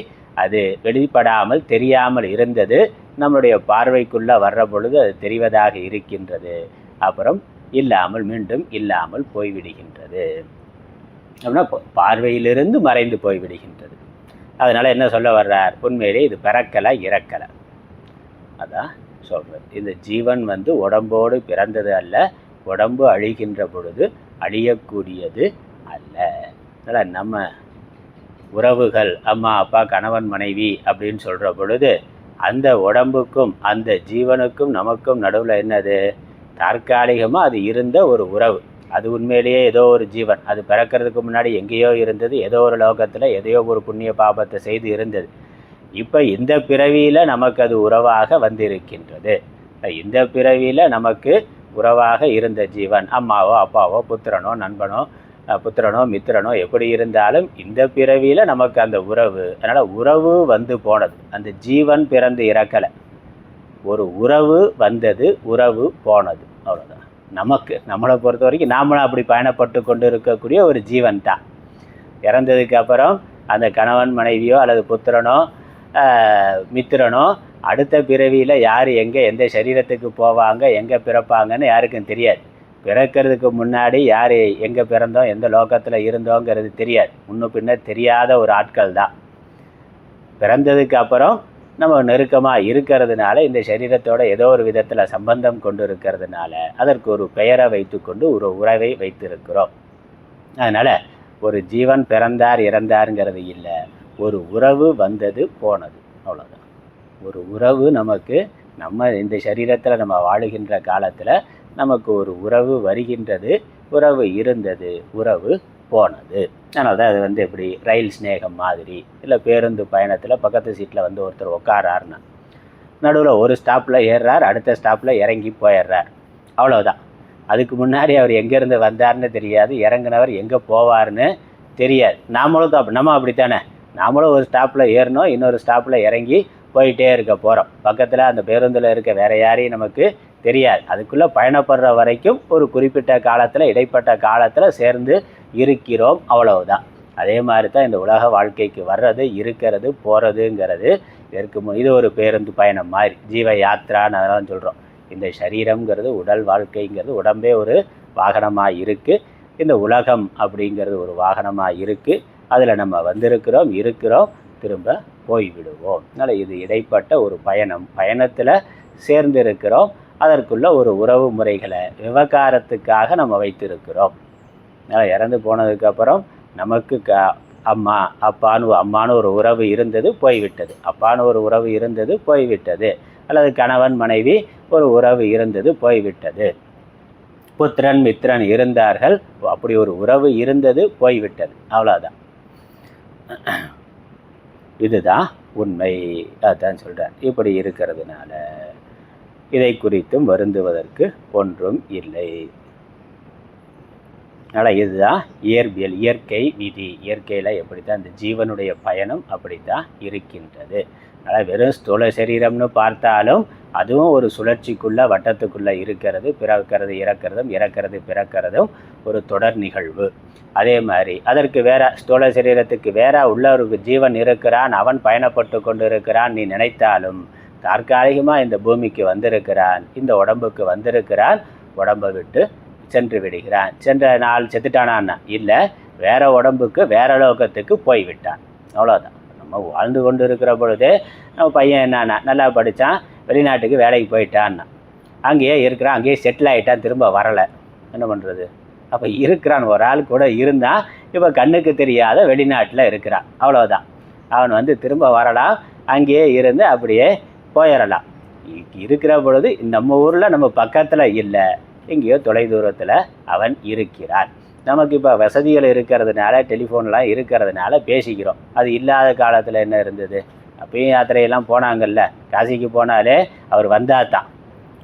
அது வெளிப்படாமல் தெரியாமல் இருந்தது, நம்மளுடைய பார்வைக்குள்ளே வர்ற பொழுது அது தெரிவதாக இருக்கின்றது, அப்புறம் இல்லாமல் மீண்டும் இல்லாமல் போய்விடுகின்றது. அப்படின்னா பார்வையிலிருந்து மறைந்து போய்விடுகின்றது. அதனால் என்ன சொல்ல வர்றார்? உண்மையிலே இது பிறக்கலை இறக்கலை. அதான் சொல்கிறது. இந்த ஜீவன் வந்து உடம்போடு பிறந்தது அல்ல, உடம்பு அழிகின்ற பொழுது அழியக்கூடியது அல்ல. அதனால் நம்ம உறவுகள் அம்மா அப்பா கணவன் மனைவி அப்படின்னு சொல்கிற பொழுது அந்த உடம்புக்கும் அந்த ஜீவனுக்கும் நமக்கும் நடுவில் என்னது, தற்காலிகமாக அது இருந்த ஒரு உறவு. அது உண்மையிலேயே ஏதோ ஒரு ஜீவன், அது பிறக்கிறதுக்கு முன்னாடி எங்கேயோ இருந்தது, ஏதோ ஒரு லோகத்தில் ஏதோ ஒரு புண்ணிய பாபத்தை செய்து இருந்தது. இப்போ இந்த பிறவியில் நமக்கு அது உறவாக வந்திருக்கின்றது. இந்த பிறவியில் நமக்கு உறவாக இருந்த ஜீவன் அம்மாவோ அப்பாவோ புத்திரனோ நண்பனோ புத்திரனோ மித்திரனோ எப்படி இருந்தாலும் இந்த பிறவியில் நமக்கு அந்த உறவு. அதனால் உறவு வந்து போனது, அந்த ஜீவன் பிறந்து இறக்கலை. ஒரு உறவு வந்தது, உறவு போனது, அவ்வளோதான். நம்மளை பொறுத்த வரைக்கும் நாமளும் அப்படி பயணப்பட்டு கொண்டு இருக்கக்கூடிய ஒரு ஜீவன் தான். இறந்ததுக்கு அப்புறம் அந்த கணவன் மனைவியோ அல்லது புத்திரனோ மித்திரனோ அடுத்த பிறவியில் யார் எங்கே எந்த சரீரத்துக்கு போவாங்க எங்கே பிறப்பாங்கன்னு யாருக்கும் தெரியாது. பிறக்கிறதுக்கு முன்னாடி யார் எங்கே பிறந்தோம் எந்த லோகத்தில் இருந்தோங்கிறது தெரியாது. முன்ன பின்ன தெரியாத ஒரு ஆட்கள் தான். பிறந்ததுக்கு அப்புறம் நம்ம நெருக்கமாக இருக்கிறதுனால இந்த சரீரத்தோட ஏதோ ஒரு விதத்தில் சம்பந்தம் கொண்டு இருக்கிறதுனால அதற்கு ஒரு பெயரை வைத்து கொண்டு ஒரு உறவை வைத்திருக்கிறோம். அதனால் ஒரு ஜீவன் பிறந்தார் இறந்தாருங்கிறது இல்லை, ஒரு உறவு வந்தது போனது, அவ்வளோதான். ஒரு உறவு நமக்கு நம்ம இந்த சரீரத்தில் நம்ம வாழுகின்ற காலத்தில் நமக்கு ஒரு உறவு வருகின்றது, உறவு இருந்தது, உறவு போனது. அதனால தான் அது எப்படி ரயில் ஸ்நேகம் மாதிரி, இல்லை பேருந்து பயணத்தில் பக்கத்து சீட்டில் ஒருத்தர் உட்காராருன்னா நடுவில் ஒரு ஸ்டாப்பில் ஏறுறார், அடுத்த ஸ்டாப்பில் இறங்கி போயிடுறார், அவ்வளோதான். அதுக்கு முன்னாடி அவர் எங்கேருந்து வந்தார்னு தெரியாது, இறங்கினவர் எங்கே போவார்னு தெரியாது. நாமளும் நம்ம அப்படித்தானே, நாமளும் ஒரு ஸ்டாப்பில் ஏறணும், இன்னொரு ஸ்டாப்பில் இறங்கி போயிட்டே இருக்க போகிறோம். பக்கத்தில் அந்த பேருந்தில் இருக்க வேறு யாரையும் நமக்கு தெரியாது. அதுக்குள்ளே பயணப்படுற வரைக்கும் ஒரு குறிப்பிட்ட காலத்தில் இடைப்பட்ட காலத்தில் சேர்ந்து இருக்கிறோம், அவ்வளவுதான். அதே மாதிரி தான் இந்த உலக வாழ்க்கைக்கு வர்றது இருக்கிறது போகிறதுங்கிறது இது ஒரு பேருந்து பயணம் மாதிரி, ஜீவ யாத்திரான்னு அதெல்லாம் சொல்கிறோம். இந்த சரீரம்ங்கிறது உடல் வாழ்க்கைங்கிறது உடம்பே ஒரு வாகனமாக இருக்குது, இந்த உலகம் அப்படிங்கிறது ஒரு வாகனமாக இருக்குது. அதில் நம்ம இருக்கிறோம், திரும்ப போய்விடுவோம். அதனால் இது இடைப்பட்ட ஒரு பயணத்தில் சேர்ந்து இருக்கிறோம். அதற்குள்ள ஒரு உறவு முறைகளை விவகாரத்துக்காக நம்ம வைத்திருக்கிறோம். அதனால் இறந்து போனதுக்கப்புறம் நமக்கு அம்மானு ஒரு உறவு இருந்தது போய்விட்டது, அப்பான்னு ஒரு உறவு இருந்தது போய்விட்டது, அல்லது கணவன் மனைவி ஒரு உறவு இருந்தது போய்விட்டது, புத்திரன் மித்திரன் இருந்தார்கள், அப்படி ஒரு உறவு இருந்தது போய்விட்டது, அவ்வளோதான். இதுதான் உண்மை. அதான் சொல்கிறார். இப்படி இருக்கிறதுனால இதை குறித்தும் வருந்துவதற்கு ஒன்றும் இல்லை. அதனால் இதுதான் இயற்பியல், இயற்கை விதி. இயற்கையில் எப்படி தான் இந்த ஜீவனுடைய பயணம் அப்படி தான் இருக்கின்றது. அதனால் வெறும் ஸ்தூல சரீரம்னு பார்த்தாலும் அதுவும் ஒரு சுழற்சிக்குள்ளே வட்டத்துக்குள்ளே இருக்கிறது. பிறக்கிறது இறக்கிறது பிறக்கிறதும் ஒரு தொடர் நிகழ்வு. அதே மாதிரி அதற்கு வேற ஸ்தூல சரீரத்துக்கு வேற உள்ள ஒரு ஜீவன் இருக்கிறான், அவன் பயணப்பட்டு கொண்டு இருக்கிறான் நீ நினைத்தாலும் தற்காலிகமாக இந்த பூமிக்கு வந்திருக்கிறான், இந்த உடம்புக்கு வந்திருக்கிறான், உடம்பை விட்டு சென்று விடுகிறான். சென்ற நாள் செத்துட்டானான்னா இல்லை, வேற உடம்புக்கு வேற லோகத்துக்கு போய்விட்டான், அவ்வளோதான். நம்ம வாழ்ந்து கொண்டு இருக்கிற பொழுதே நம்ம பையன் என்னன்னா நல்லா படித்தான், வெளிநாட்டுக்கு வேலைக்கு போயிட்டான்னா, அங்கேயே இருக்கிறான், அங்கேயே செட்டில் ஆகிட்டான், திரும்ப வரலை, என்ன பண்ணுறது? அப்போ இருக்கிறான், ஒரு ஆள் கூட இருந்தால் இப்போ கண்ணுக்கு தெரியாத வெளிநாட்டில் இருக்கிறான், அவ்வளோதான். அவன் திரும்ப வரலாம், அங்கேயே இருந்து அப்படியே போயிடலாம். இருக்கிற பொழுது நம்ம ஊரில் நம்ம பக்கத்தில் இல்லை, எங்கேயோ தொலைதூரத்தில் அவன் இருக்கிறான். நமக்கு இப்போ வசதிகள் இருக்கிறதுனால டெலிஃபோன்லாம் இருக்கிறதுனால பேசிக்கிறோம். அது இல்லாத காலத்தில் என்ன இருந்தது? அப்பயும் யாத்திரையெல்லாம் போனாங்கல்ல, காசிக்கு போனாலே அவர் வந்தாதான்,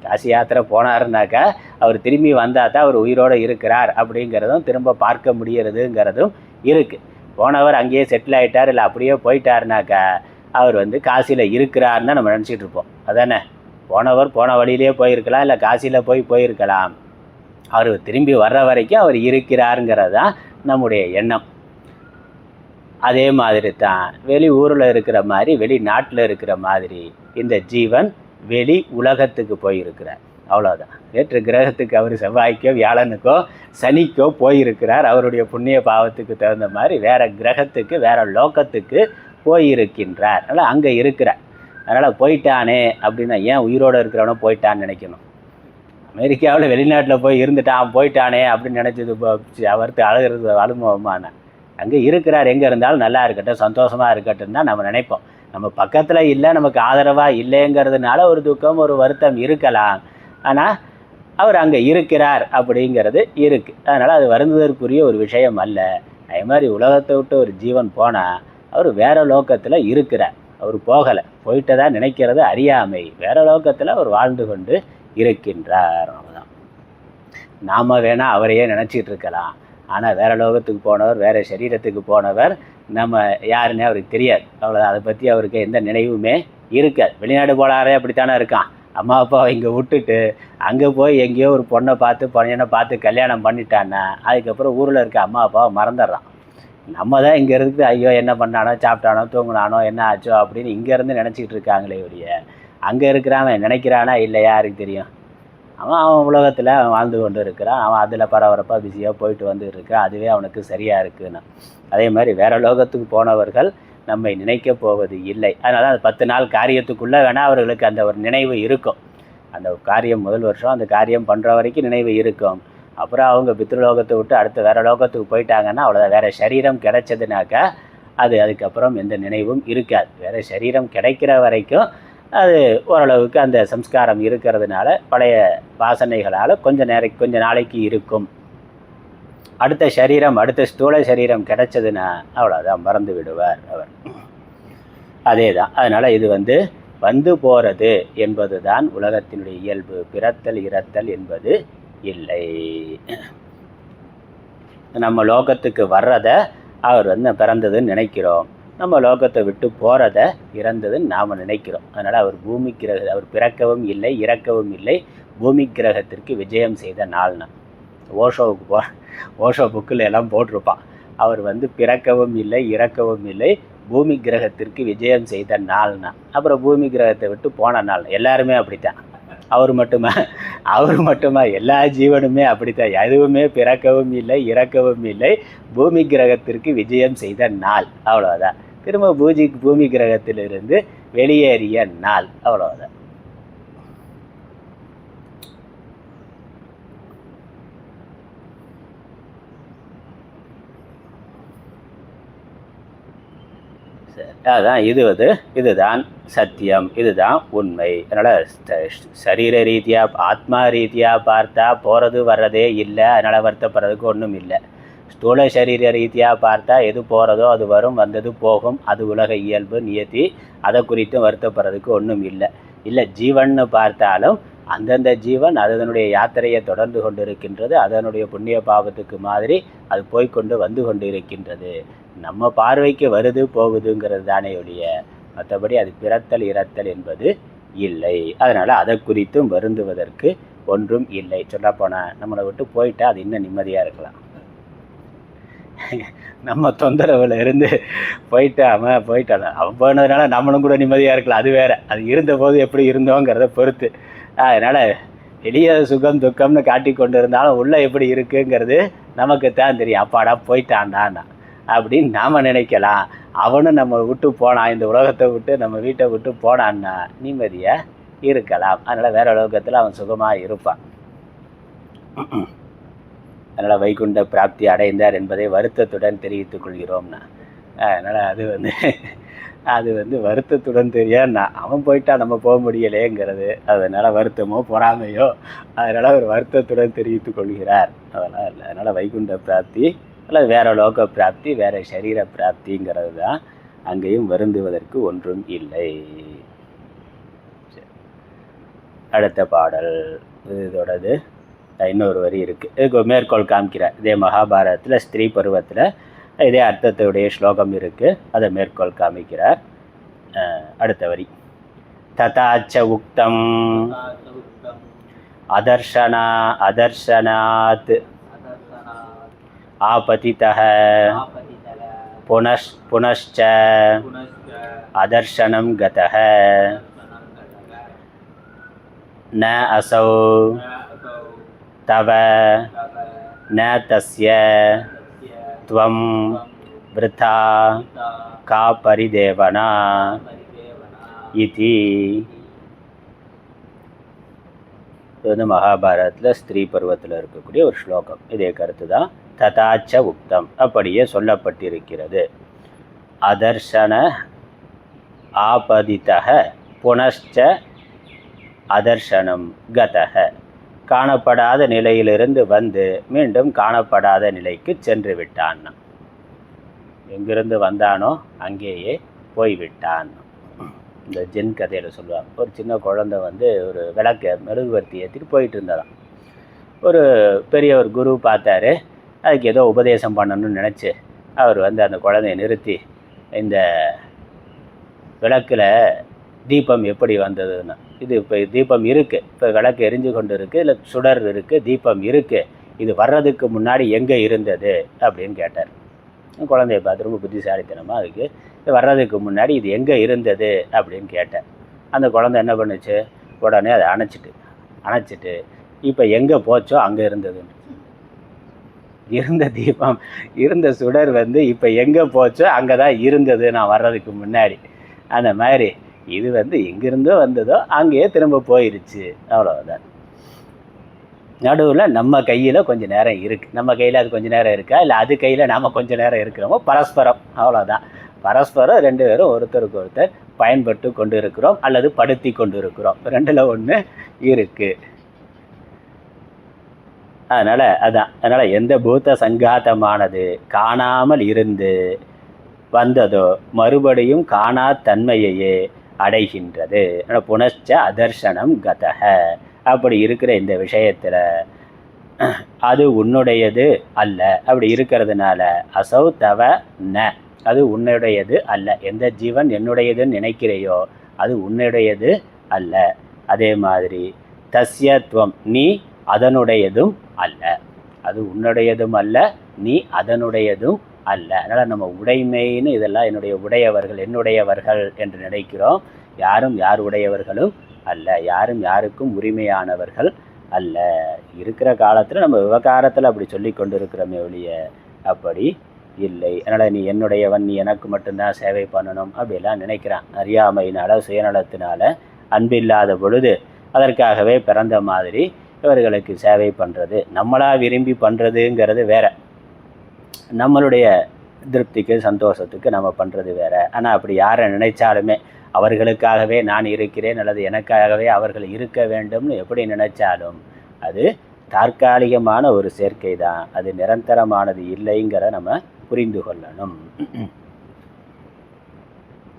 காசி யாத்திரை போனாருனாக்கா அவர் திரும்பி வந்தாதான் அவர் உயிரோடு இருக்கிறார் அப்படிங்கிறதும் திரும்ப பார்க்க முடியறதுங்கிறதும் இருக்குது. போனவர் அங்கேயே செட்டில் ஆகிட்டார் இல்லை அப்படியே போயிட்டாருனாக்கா அவர் காசியில் இருக்கிறாருன்னு தான் நம்ம நினச்சிட்டு இருப்போம், அதானே? போனவர் போன வழியிலே போயிருக்கலாம், இல்லை காசியில் போயிருக்கலாம். அவர் திரும்பி வர்ற வரைக்கும் அவர் இருக்கிறாருங்கிறது தான் நம்முடைய எண்ணம். அதே மாதிரி தான் வெளி ஊரில் இருக்கிற மாதிரி வெளிநாட்டில் இருக்கிற மாதிரி இந்த ஜீவன் வெளி உலகத்துக்கு போயிருக்கிறார், அவ்வளோதான். நேற்று கிரகத்துக்கு அவர் செவ்வாய்க்கோ வியாழனுக்கோ சனிக்கோ போயிருக்கிறார். அவருடைய புண்ணிய பாவத்துக்கு தகுந்த மாதிரி வேறு கிரகத்துக்கு வேறு லோகத்துக்கு போயிருக்கின்றார். அதனால் அங்கே இருக்கிறார். அதனால் போயிட்டானே அப்படின்னா ஏன் உயிரோடு இருக்கிறவனோ போயிட்டான்னு நினைக்கணும்? அமெரிக்காவில் வெளிநாட்டில் போய் இருந்துட்டான் போயிட்டானே அப்படின்னு நினச்சது அவருக்கு அழுகிறது அனுபவமான. அங்கே இருக்கிறார், எங்கே இருந்தாலும் நல்லா இருக்கட்டும் சந்தோஷமாக இருக்கட்டும் தான் நம்ம நினைப்போம். நம்ம பக்கத்தில் இல்லை, நமக்கு ஆதரவாக இல்லைங்கிறதுனால ஒரு துக்கம் ஒரு வருத்தம் இருக்கலாம். ஆனால் அவர் அங்கே இருக்கிறார் அப்படிங்கிறது இருக்குது. அதனால் அது வருந்துவதற்குரிய ஒரு விஷயம் அல்ல. அதே மாதிரி உலகத்தை விட்டு ஒரு ஜீவன் போனால் அவர் வேறு லோக்கத்தில் இருக்கிறார். அவர் போகலை, போயிட்டதா நினைக்கிறது அறியாமை. வேறு லோக்கத்தில் அவர் வாழ்ந்து கொண்டு இருக்கின்றார். அவ்வளோதான். நாம் வேணால் அவரையே நினச்சிட்டு இருக்கலாம். ஆனால் வேறு லோகத்துக்கு போனவர், வேறு சரீரத்துக்கு போனவர் நம்ம யாருன்னே அவருக்கு தெரியாது. அவ்வளோதான். அதை பற்றி அவருக்கு எந்த நினைவுமே இருக்காது. வெளிநாடு போனாரே அப்படித்தானே இருக்கான். அம்மா அப்பாவை இங்கே விட்டுட்டு அங்கே போய் எங்கேயோ ஒரு பொண்ணை பார்த்து பையனை பார்த்து கல்யாணம் பண்ணிட்டான்னா அதுக்கப்புறம் ஊரில் இருக்க அம்மா அப்பாவை மறந்துடுறான். நம்ம தான் இங்கே இருந்து ஐயோ என்ன பண்ணானோ சாப்பிட்டானோ தூங்கினானோ என்ன ஆச்சோ அப்படின்னு இங்கேருந்து நினச்சிக்கிட்டு இருக்காங்களே ஒழிய அங்கே இருக்கிறவன் நினைக்கிறானா இல்லையா யாருக்கு தெரியும். அவன் உலகத்தில் அவன் வாழ்ந்து கொண்டு இருக்கிறான். அவன் அதில் பரபரப்பாக பிஸியாக போயிட்டு வந்து இருக்கான். அதுவே அவனுக்கு சரியாக இருக்குன்னு. அதே மாதிரி வேறு லோகத்துக்கு போனவர்கள் நம்மை நினைக்க போவது இல்லை. அதனால அந்த 10 நாள் காரியத்துக்குள்ளே வேணால் அவர்களுக்கு அந்த ஒரு நினைவு இருக்கும். அந்த காரியம் முதல் வருஷம் அந்த காரியம் பண்ணுற வரைக்கும் நினைவு இருக்கும். அப்புறம் அவங்க பித்ருலோகத்தை விட்டு அடுத்த வேறு லோகத்துக்கு போயிட்டாங்கன்னா அவ்வளோதான். வேறு சரீரம் கிடைச்சதுனாக்கா அதுக்கப்புறம் எந்த நினைவும் இருக்காது. வேறு சரீரம் கிடைக்கிற வரைக்கும் அது ஓரளவுக்கு அந்த சம்ஸ்காரம் இருக்கிறதுனால பழைய வாசனைகளால் கொஞ்ச நாளைக்கு இருக்கும். அடுத்த சரீரம் அடுத்த ஸ்தூல சரீரம் கிடைச்சதுன்னா அவ்வளோதான், மறந்து விடுவார் அவர். அதே தான். அதனால் இது வந்து போகிறது என்பது தான் உலகத்தினுடைய இயல்பு. பிறத்தல் இறத்தல் என்பது இல்லை. நம்ம லோகத்துக்கு வர்றதை அவர் பிறந்ததுன்னு நினைக்கிறோம். நம்ம லோகத்தை விட்டு போகிறத இறந்ததுன்னு நாம் நினைக்கிறோம். அதனால் அவர் பூமி அவர் பிறக்கவும் இல்லை இறக்கவும் இல்லை, பூமி கிரகத்திற்கு விஜயம் செய்த நாள்னா. ஓஷோ புக்கில் எல்லாம் போட்டிருப்பான். அவர் பிறக்கவும் இல்லை இறக்கவும் இல்லை, பூமி கிரகத்திற்கு விஜயம் செய்த நாள்னா. அப்புறம் பூமி கிரகத்தை விட்டு போன நாள். எல்லாருமே அப்படித்தான். அவர் மட்டுமா எல்லா ஜீவனுமே அப்படித்தான். எதுவுமே பிறக்கவும் இல்லை இறக்கவும் இல்லை, பூமி கிரகத்திற்கு விஜயம் செய்த நாள். அவ்வளோதான். திரும்ப பூமி கிரகத்திலிருந்து வெளியேறிய நாள். அவ்வளோதான். அதான் இதுதான் சத்தியம், இதுதான் உண்மை. அதனால் சரீர ரீதியாக ஆத்மா ரீதியாக பார்த்தா போகிறது வர்றதே இல்லை. அதனால் வருத்தப்படுறதுக்கு ஒன்றும் இல்லை. ஸ்தூல சரீர ரீதியாக பார்த்தா எது போகிறதோ அது வரும், வந்தது போகும். அது உலக இயல்பு நியதி. அதை குறித்து வருத்தப்படுறதுக்கு ஒன்றும் இல்லை. ஜீவன்னு பார்த்தாலும் அந்தந்த ஜீவன் அதனுடைய யாத்திரையை தொடர்ந்து கொண்டு இருக்கின்றது. அதனுடைய புண்ணிய பாவத்துக்கு மாதிரி அது போய்கொண்டு வந்து கொண்டு இருக்கின்றது. நம்ம பார்வைக்கு வருது போகுதுங்கிறது தானே ஒழிய மற்றபடி அது பிறத்தல் இறத்தல் என்பது இல்லை. அதனால் அதை குறித்தும் வருந்துவதற்கு ஒன்றும் இல்லை. சொல்லப்போனால் நம்மளை விட்டு போயிட்டா அது இன்னும் நிம்மதியாக இருக்கலாம். நம்ம தொந்தரவில் இருந்து போயிட்டான் அவன் போனதுனால நம்மளும் கூட நிம்மதியாக இருக்கலாம். அது வேறு. அது இருந்தபோது எப்படி இருந்தோங்கிறத பொறுத்து. அதனால் வெளியே சுகம் துக்கம்னு காட்டி கொண்டு இருந்தாலும் உள்ளே எப்படி இருக்குங்கிறது நமக்கு தான் தெரியும். அப்பாடா போயிட்டான்டான்னா அப்படின்னு நாம் நினைக்கலாம். அவனும் நம்ம விட்டு போனான், இந்த உலகத்தை விட்டு நம்ம வீட்டை விட்டு போனான்னா நிம்மதியாக இருக்கலாம். அதனால் வேறு உலகத்தில் அவன் சுகமாக இருப்பான். அதனால் வைகுண்ட பிராப்தி அடைந்தார் என்பதை வருத்தத்துடன் தெரிவித்துக் கொள்கிறோம்னா. அதனால் அது வருத்தத்துடன் தெரியாதுன்னா அவன் போயிட்டா நம்ம போக முடியலேங்கிறது. அதனால் வருத்தமோ பொறாமையோ அதனால் ஒரு வருத்தத்துடன் தெரிவித்துக் கொள்கிறார். அதெல்லாம் இல்லை. அதனால் வைகுண்ட பிராப்தி அல்லது வேறு லோக பிராப்தி வேறு சரீர பிராப்திங்கிறது தான். அங்கேயும் வருந்துவதற்கு ஒன்றும் இல்லை. அடுத்த பாடல் இதோடது இன்னொரு வரி இருக்குது. இதுக்கு மேற்கோள் காமிக்கிறார். இதே மகாபாரதத்தில் ஸ்திரீ பருவத்தில் இதே அர்த்தத்துடைய ஸ்லோகம் இருக்குது. அதை மேற்கோள் காமிக்கிறார். அடுத்த வரி. ததாச்ச உக்தம் அதர்ஷனாத் ஆபதிதः புனश्च அதர்ஷனம் கதः ந அசௌ தவ ந தஸ்ய த்வம் விருதா கா பரிதேவனா இதி. இது வந்து மகாபாரதத்தில் ஸ்திரீ பருவத்தில் இருக்கக்கூடிய ஒரு ஸ்லோகம். இதே கருத்து தான் ததாச்ச உக்தம், அப்படியே சொல்லப்பட்டிருக்கிறது. அதர்ஷன ஆபதிதக புனஷ்ச அதர்ஷனம் கதக, காணப்படாத நிலையிலிருந்து வந்து மீண்டும் காணப்படாத நிலைக்கு சென்று விட்டான். எங்கிருந்து வந்தானோ அங்கேயே போய்விட்டான். இந்த ஜென் கதையில் சொல்லுவாங்க, ஒரு சின்ன குழந்தை வந்து ஒரு விளக்க மெழுகுவர்த்தி ஏற்றிட்டு போயிட்டு இருந்தாராம். ஒரு பெரிய ஒரு குரு பார்த்தாரு, அதுக்கு ஏதோ உபதேசம் பண்ணணும்னு நினச்சி அவர் வந்து அந்த குழந்தைய நிறுத்தி, இந்த விளக்கில் தீபம் எப்படி வந்ததுன்னு, இது இப்போ தீபம் இருக்குது, இப்போ விளக்கு எரிஞ்சு கொண்டு இருக்குது, இல்லை சுடர் இருக்குது, தீபம் இருக்குது, இது வர்றதுக்கு முன்னாடி எங்கே இருந்தது அப்படின்னு கேட்டார். குழந்தைய பார்த்து ரொம்ப புத்திசாலித்தனமாக அதுக்கு இது வர்றதுக்கு முன்னாடி இது எங்கே இருந்தது அப்படின்னு கேட்டேன். அந்த குழந்தை என்ன பண்ணுச்சு, உடனே அதை அணைச்சிட்டு இப்போ எங்கே போச்சோ அங்கே இருந்ததுன்னு. இருந்த தீபம் இருந்த சுடர் வந்து இப்போ எங்கே போச்சோ அங்கே தான் இருந்தது நான் வர்றதுக்கு முன்னாடி. அந்த மாதிரி இது வந்து எங்கிருந்தோ வந்ததோ அங்கேயே திரும்ப போயிடுச்சு, அவ்வளோதான். நடுவில் நம்ம கையில் கொஞ்சம் நேரம் இருக்குது, நம்ம கையில் அது கொஞ்சம் நேரம் இருக்கா, இல்லை அது கையில் நாம் கொஞ்சம் நேரம் இருக்கிறோமோ, பரஸ்பரம், அவ்வளோதான். பரஸ்பரம் ரெண்டு பேரும் ஒருத்தருக்கு ஒருத்தர் பயன்பட்டு கொண்டு இருக்கிறோம் அல்லது படுத்தி கொண்டு இருக்கிறோம், ரெண்டில் ஒன்று இருக்குது. அதனால் எந்த பூத்த சங்காத்தமானது காணாமல் இருந்து வந்ததோ மறுபடியும் காணா தன்மையையே அடைகின்றது. புனஷ்ச அதர்ஷனம் கதக, அப்படி இருக்கிற இந்த விஷயத்தில் அது உன்னுடையது அல்ல. அப்படி இருக்கிறதுனால அசௌ தவ ந, அது உன்னுடையது அல்ல. எந்த ஜீவன் என்னுடையதுன்னு நினைக்கிறையோ அது உன்னுடையது அல்ல. அதே மாதிரி தஸ்யத்வம், நீ அதனுடையதும் அல்ல. அது உன்னுடையதும் அல்ல, நீ அதனுடையதும் அல்ல. அதனால் நம்ம உடைமைன்னு இதெல்லாம் என்னுடையவர்கள் என்று நினைக்கிறோம். யாரும் யார் உடையவர்களும் அல்ல, யாரும் யாருக்கும் உரிமையானவர்கள் அல்ல. இருக்கிற காலத்தில் நம்ம விவகாரத்தில் அப்படி சொல்லி கொண்டு இருக்கிறோமே ஒழிய அப்படி இல்லை. அதனால் நீ என்னுடையவன், நீ எனக்கு மட்டும்தான் சேவை பண்ணணும் அப்படிலாம் நினைக்கிறான். அறியாமையினால சுயநலத்தினால அன்பில்லாத பொழுது அதற்காகவே பிறந்த மாதிரி இவர்களுக்கு சேவை பண்ணுறது, நம்மளாக விரும்பி பண்ணுறதுங்கிறது வேற, நம்மளுடைய திருப்திக்கு சந்தோஷத்துக்கு நம்ம பண்ணுறது வேற. ஆனால் அப்படி யாரை நினைச்சாலுமே அவர்களுக்காகவே நான் இருக்கிறேன் அல்லது எனக்காகவே அவர்கள் இருக்க வேண்டும்னு எப்படி நினைச்சாலும் அது தற்காலிகமான ஒரு சேர்க்கை தான், அது நிரந்தரமானது இல்லைங்கிற நம்ம புரிந்து கொள்ளணும்.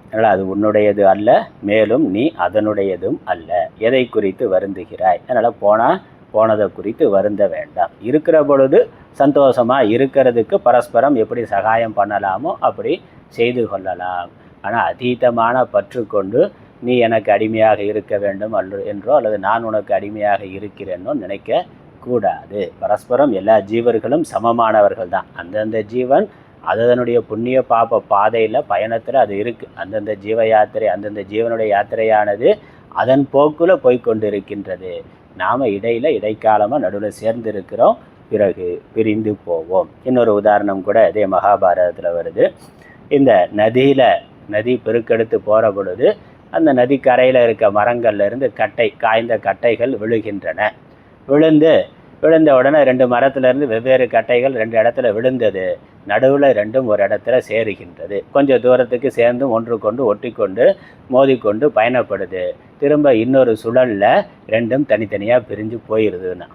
அதனால் அது உன்னுடையது அல்ல, மேலும் நீ அதனுடையதும் அல்ல. எதை குறித்து வருந்துகிறாய்? அதனால் போனதை குறித்து வருந்த வேண்டாம். இருக்கிற பொழுது சந்தோஷமாக இருக்கிறதுக்கு பரஸ்பரம் எப்படி சகாயம் பண்ணலாமோ அப்படி செய்து கொள்ளலாம். ஆனால் அதீதமான பற்று கொண்டு நீ எனக்கு அடிமையாக இருக்க வேண்டும் என்றோ அல்லது நான் உனக்கு அடிமையாக இருக்கிறேன்னோ நினைக்கக்கூடாது. பரஸ்பரம் எல்லா ஜீவர்களும் சமமானவர்கள் தான். அந்தந்த ஜீவன் அதனுடைய புண்ணிய பாப பாதையில் பயணத்தில் அது இருக்குது. அந்தந்த ஜீவ யாத்திரை, அந்தந்த ஜீவனுடைய யாத்திரையானது அதன் போக்குல போய்கொண்டு இருக்கின்றது. நாம் இடைக்காலமாக நடுவில் சேர்ந்து இருக்கிறோம், பிறகு பிரிந்து போவோம். இன்னொரு உதாரணம் கூட இதே மகாபாரதத்தில் வருது. இந்த நதி பெருக்கெடுத்து போகிற பொழுது அந்த நதி கரையில் இருக்க மரங்கள்லேருந்து காய்ந்த கட்டைகள் விழுகின்றன. விழுந்த உடனே 2 மரத்துலேருந்து வெவ்வேறு கட்டைகள் 2 இடத்துல விழுந்தது. நடுவில் ரெண்டும் ஒரு இடத்துல சேருகின்றது. கொஞ்சம் தூரத்துக்கு சேர்ந்து ஒன்றுக்கொண்டு ஒட்டிக்கொண்டு மோதிக்கொண்டு பயணப்படுது. திரும்ப இன்னொரு சுழலில் ரெண்டும் தனித்தனியாக பிரிஞ்சு போயிடுதுன்னா,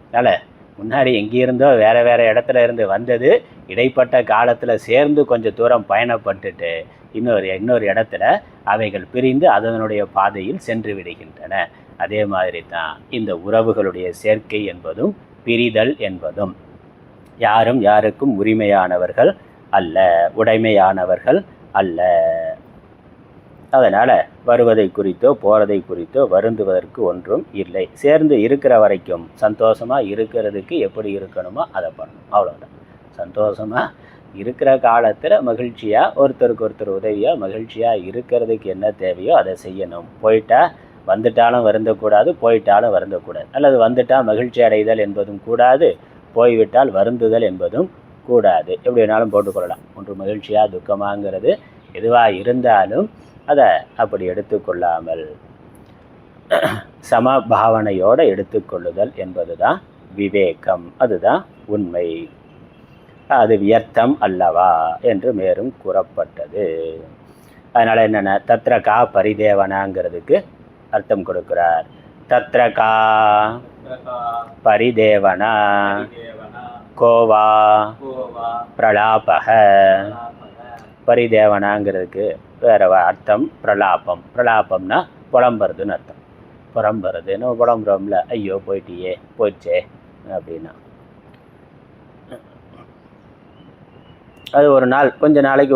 அதனால் முன்னாடி எங்கேருந்தோ வேறு இடத்துல இருந்து வந்தது, இடைப்பட்ட காலத்தில் சேர்ந்து கொஞ்சம் தூரம் பயணப்பட்டுட்டு இன்னொரு இடத்துல அவைகள் பிரிந்து அதனுடைய பாதையில் சென்று விடுகின்றன. அதே மாதிரி தான் இந்த உறவுகளுடைய சேர்க்கை என்பதும் பிரிதல் என்பதும். யாரும் யாருக்கும் உரிமையானவர்கள் அல்ல, உடைமையானவர்கள் அல்ல. அதனால் வருவதை குறித்தோ போகிறதை குறித்தோ வருந்துவதற்கு ஒன்றும் இல்லை. சேர்ந்து இருக்கிற வரைக்கும் சந்தோஷமாக இருக்கிறதுக்கு எப்படி இருக்கணுமோ அதை பண்ணணும், அவ்வளோதான். சந்தோஷமாக இருக்கிற காலத்தில் மகிழ்ச்சியாக ஒருத்தருக்கு ஒருத்தர் உதவியாக மகிழ்ச்சியாக இருக்கிறதுக்கு என்ன தேவையோ அதை செய்யணும். வந்துட்டாலும் வருந்தக்கூடாது, போயிட்டாலும் வருந்தக்கூடாது. அல்லது வந்துட்டால் மகிழ்ச்சி அடைதல் என்பதும் கூடாது, போய்விட்டால் வருந்துதல் என்பதும் கூடாது. எப்படி வேணாலும் போட்டுக்கொள்ளலாம். ஒன்று மகிழ்ச்சியாக துக்கமாங்கிறது எதுவாக இருந்தாலும் அதை அப்படி எடுத்துக்கொள்ளாமல் சமபாவனையோடு எடுத்துக்கொள்ளுதல் என்பது தான் விவேகம், அதுதான் உண்மை. அது வியர்த்தம் அல்லவா என்று மேலும் கூறப்பட்டது. அதனால் என்னென்ன தத்ரகா பரிதேவனாங்கிறதுக்கு அர்த்தம் கொடுக்கிறார். தத்ரகா பரிதேவனா கோவா பிரலாபக. பரிதேவனாங்கிறதுக்கு வேறு அர்த்தம் பிரலாபம். பிரலாபம்னா புலம்புறதுன்னு அர்த்தம். புலம்புறது நம்ம புலம்புறோம்ல, ஐயோ போயிட்டியே போச்சே அப்படின்னா. அது ஒரு நாள், கொஞ்ச நாளைக்கு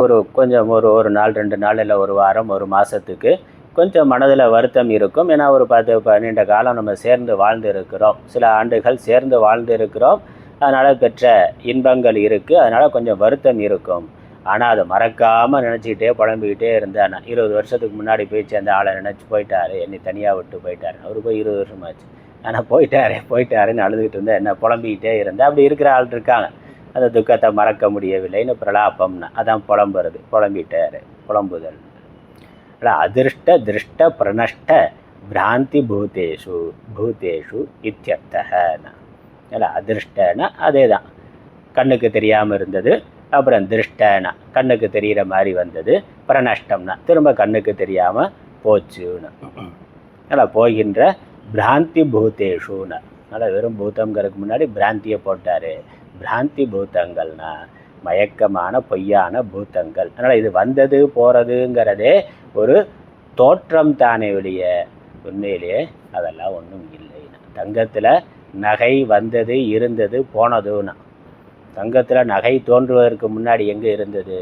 ஒரு நாள் 2 நாள் இல்லை ஒரு வாரம் ஒரு மாதத்துக்கு கொஞ்சம் மனதில் வருத்தம் இருக்கும். ஏன்னா ஒரு 10-12 காலம் நம்ம சேர்ந்து வாழ்ந்து இருக்கிறோம், சில ஆண்டுகள் சேர்ந்து வாழ்ந்து இருக்கிறோம். அதனால் பெற்ற இன்பங்கள் இருக்குது, அதனால் கொஞ்சம் வருத்தம் இருக்கும். ஆனால் அதை மறக்காமல் நினச்சிக்கிட்டே புலம்பிக்கிட்டே இருந்தேன். 20 வருஷத்துக்கு முன்னாடி போயிடுச்சு அந்த ஆளை நினச்சி போயிட்டாரு, என்னை தனியாக விட்டு போயிட்டாரு. அவர் போய் 20 வருஷமாச்சு, ஆனால் போயிட்டாருன்னு அழுதுகிட்டு இருந்தேன், என்ன புலம்பிக்கிட்டே இருந்தேன். அப்படி இருக்கிற ஆள் இருக்காங்க. அந்த துக்கத்தை மறக்க முடியவில்லைன்னு பிரலாபம்னா அதான் புலம்புறது, புலம்பிட்டாரு, புலம்புதல். அதிருஷ்ட திருஷ்ட பிரணஷ்ட பிராந்தி பூதேஷு இத்தியர்த்தன. அதிருஷ்டனா அதே தான், கண்ணுக்கு தெரியாமல் இருந்தது. அப்புறம் திருஷ்டனா கண்ணுக்கு தெரிகிற மாதிரி வந்தது. பிரணஷ்டம்னா திரும்ப கண்ணுக்கு தெரியாமல் போச்சுன்னு. போகின்ற பிராந்தி பூதேஷுன்னு. வெறும் பூதங்கிறதுக்கு முன்னாடி பிராந்தியை போட்டார். பிராந்தி பூதங்கள்னா மயக்கமான பொய்யான பூதங்கள். அதனால் இது வந்தது போகிறதுங்கிறதே ஒரு தோற்றம் தானே வெளிய, உண்மையிலேயே அதெல்லாம் ஒன்றும் இல்லை. தங்கத்தில் நகை வந்தது இருந்தது போனதுன்னா, தங்கத்தில் நகை தோன்றுவதற்கு முன்னாடி எங்கே இருந்தது?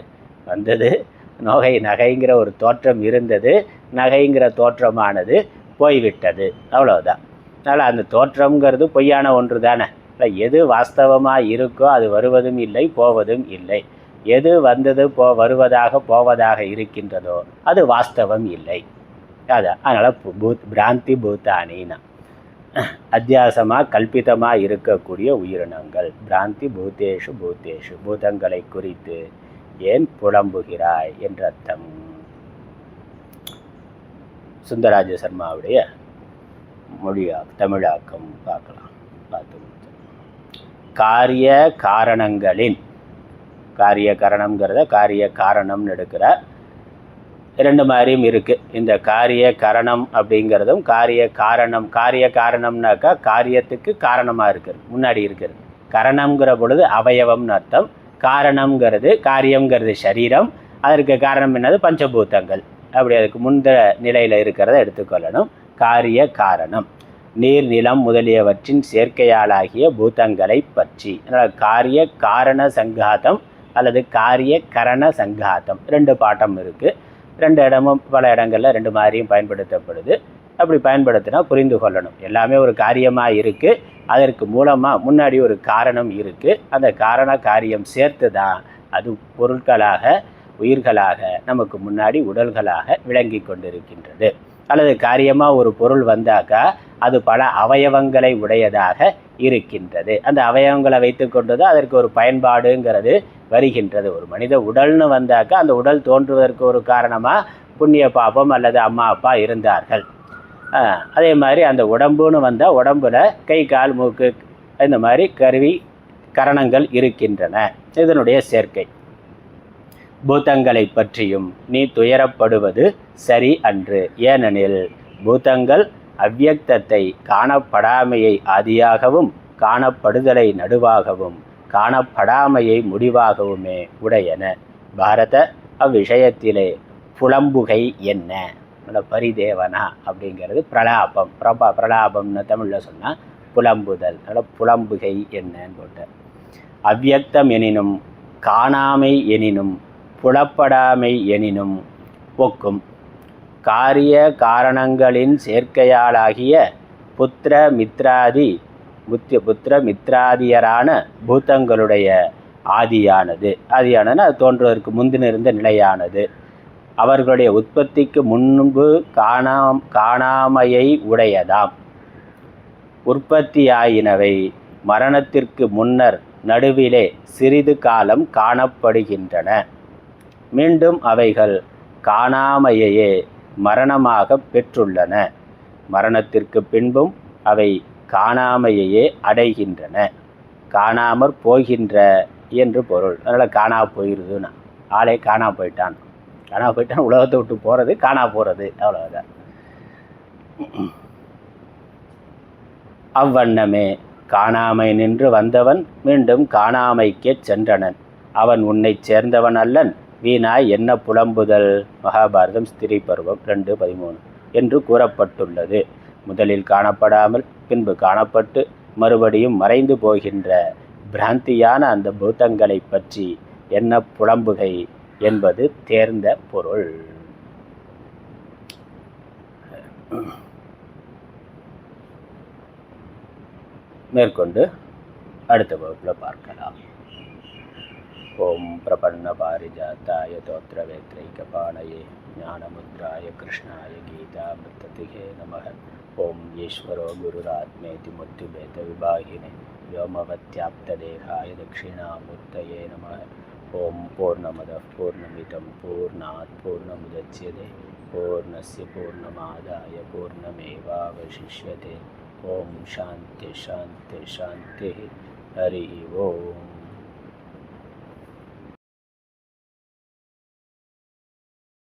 வந்தது நகைங்கிற ஒரு தோற்றம் இருந்தது, நகைங்கிற தோற்றமானது போய்விட்டது, அவ்வளோதான். அதனால் அந்த தோற்றம்ங்கிறது பொய்யான ஒன்று தானே. எது வாஸ்தவமாக இருக்கோ அது வருவதும் இல்லை போவதும் இல்லை. எது வந்தது வருவதாக போவதாக இருக்கின்றதோ அது வாஸ்தவம் இல்லை. அதான் அதனால் பிராந்தி பூத்தானின்னா அத்தியாசமாக கல்பிதமாக இருக்கக்கூடிய உயிரினங்கள். பிராந்தி பூதேஷு பூதங்களை குறித்து ஏன் புலம்புகிறாய் என்ற அர்த்தம். சுந்தரராஜ சர்மாவுடைய தமிழாக்கம் பார்க்கலாம். காரிய காரணங்களின், காரிய காரணம்ங்கிறத காரிய காரணம்னு எடுக்கிறார். 2 மாதிரியும் இருக்குது. இந்த காரிய கரணம் அப்படிங்கிறதும் காரிய காரணம். காரிய காரணம்னாக்கா காரியத்துக்கு காரணமாக இருக்கிறது, முன்னாடி இருக்கிறது. கரணம்ங்கிற பொழுது அவயவம்னு அர்த்தம். காரணம்ங்கிறது காரியம்ங்கிறது சரீரம், அதற்கு காரணம் என்னது பஞ்சபூதங்கள். அப்படி அதுக்கு முந்த நிலையில் இருக்கிறத எடுத்துக்கொள்ளணும். காரிய காரணம் நீர் நிலம் முதலியவற்றின் சேர்க்கையாளாகிய பூதங்களை பற்றி. அதனால் காரிய காரண சங்காதம் அல்லது காரிய கரண சங்காதம் 2 பாட்டம் இருக்குது. 2 இடமும் பல இடங்களில் 2 மாதிரியும் பயன்படுத்தப்படுது. அப்படி பயன்படுத்தினா புரிந்து கொள்ளணும். எல்லாமே ஒரு காரியமாக இருக்குது, அதற்கு மூலமாக முன்னாடி ஒரு காரணம் இருக்குது. அந்த காரண காரியம் சேர்த்து தான் அது பொருட்களாக உயிர்களாக நமக்கு முன்னாடி உடல்களாக விளங்கி கொண்டிருக்கின்றது. அல்லது காரியமாக ஒரு பொருள் வந்தாக்கா அது பல அவயவங்களை உடையதாக இருக்கின்றது. அந்த அவயவங்களை வைத்து கொண்டு தான் அதற்கு ஒரு பயன்பாடுங்கிறது வருகின்றது. ஒரு மனித உடல்னு வந்தாக்கா அந்த உடல் தோன்றுவதற்கு ஒரு காரணமாக புண்ணிய பாபம் அல்லது அம்மா அப்பா இருந்தார்கள். அதே மாதிரி அந்த உடம்புன்னு வந்தால் உடம்புல கை கால் மூக்கு இந்த மாதிரி கருவி கரணங்கள் இருக்கின்றன. இதனுடைய சேர்க்கை. பூதங்களை பற்றியும் நீ துயரப்படுவது சரி அன்று. ஏனெனில் பூதங்கள் அவ்யக்தத்தை காணப்படாமையை ஆதியாகவும் காணப்படுதலை நடுவாகவும் காணப்படாமையை முடிவாகவுமே உடையன. பாரத அவ்விஷயத்திலே புலம்புகை என்ன? பரிதேவனா அப்படிங்கிறது பிரலாபம். பிரலாபம்னு தமிழில் சொன்னால் புலம்புதல். அதனால் புலம்புகை என்னன்னு போட்டார். அவ்யக்தம் எனினும் காணாமை எனினும் புலப்படாமை எனினும் ஒக்கும். காரிய காரணங்களின் சேர்க்கையாளாகிய புத்திர மித்ராதியரான பூதங்களுடைய ஆதியானது. ஆதியானதுன்னா அது தோன்றுவதற்கு முந்தின இருந்த நிலையானது. அவர்களுடைய உற்பத்திக்கு முன்பு காணாமையை உடையதாம். உற்பத்தியாயினவை மரணத்திற்கு முன்னர் நடுவிலே சிறிது காலம் காணப்படுகின்றன. மீண்டும் அவைகள் காணாமையே மரணமாக பெற்றுள்ளன. மரணத்திற்கு பின்பும் அவை காணாமையே அடைகின்றன. காணாமற் போகின்ற என்று பொருள். அதனால் காணா போயிடுதுன்னா ஆளே காணா போயிட்டான். காணா போயிட்டான் உலகத்தை விட்டு போகிறது, காணா போகிறது, அவ்வளோதான். அவ்வண்ணமே காணாமை நின்று வந்தவன் மீண்டும் காணாமைக்கே சென்றனன். அவன் உன்னை சேர்ந்தவன் அல்லன், வீணாய் என்ன புலம்புதல். மகாபாரதம் ஸ்திரீ பருவம் 2:13 என்று கூறப்பட்டுள்ளது. முதலில் காணப்படாமல் பின்பு காணப்பட்டு மறுபடியும் மறைந்து போகின்ற பிராந்தியான அந்த பூதங்களை பற்றி என்ன புலம்புகை என்பது தேர்ந்த பொருள். மேற்கொண்டு அடுத்த வகுப்பில் பார்க்கலாம். ஓம் பிரபன்ன பாரிஜாத்தாய தோத்திர வேத்ரைகபாணயே ஞானமுத்ராய கிருஷ்ணாய கீதாமிர்ததிகே நமः. ஓம் ஈஸ்வரோ குருராத்மேதி முத்திபேத விபாகினே व्योमवत्याप्तदेहाय दक्षिणामूर्तये नमः. ओम पूर्णमदः पूर्णमिदं पूर्णात् पूर्णमुदच्यते पूर्णस्य पूर्णमादाय पूर्णमेवावशिष्यते. ओम शांति शांति शांति. हरि ओम.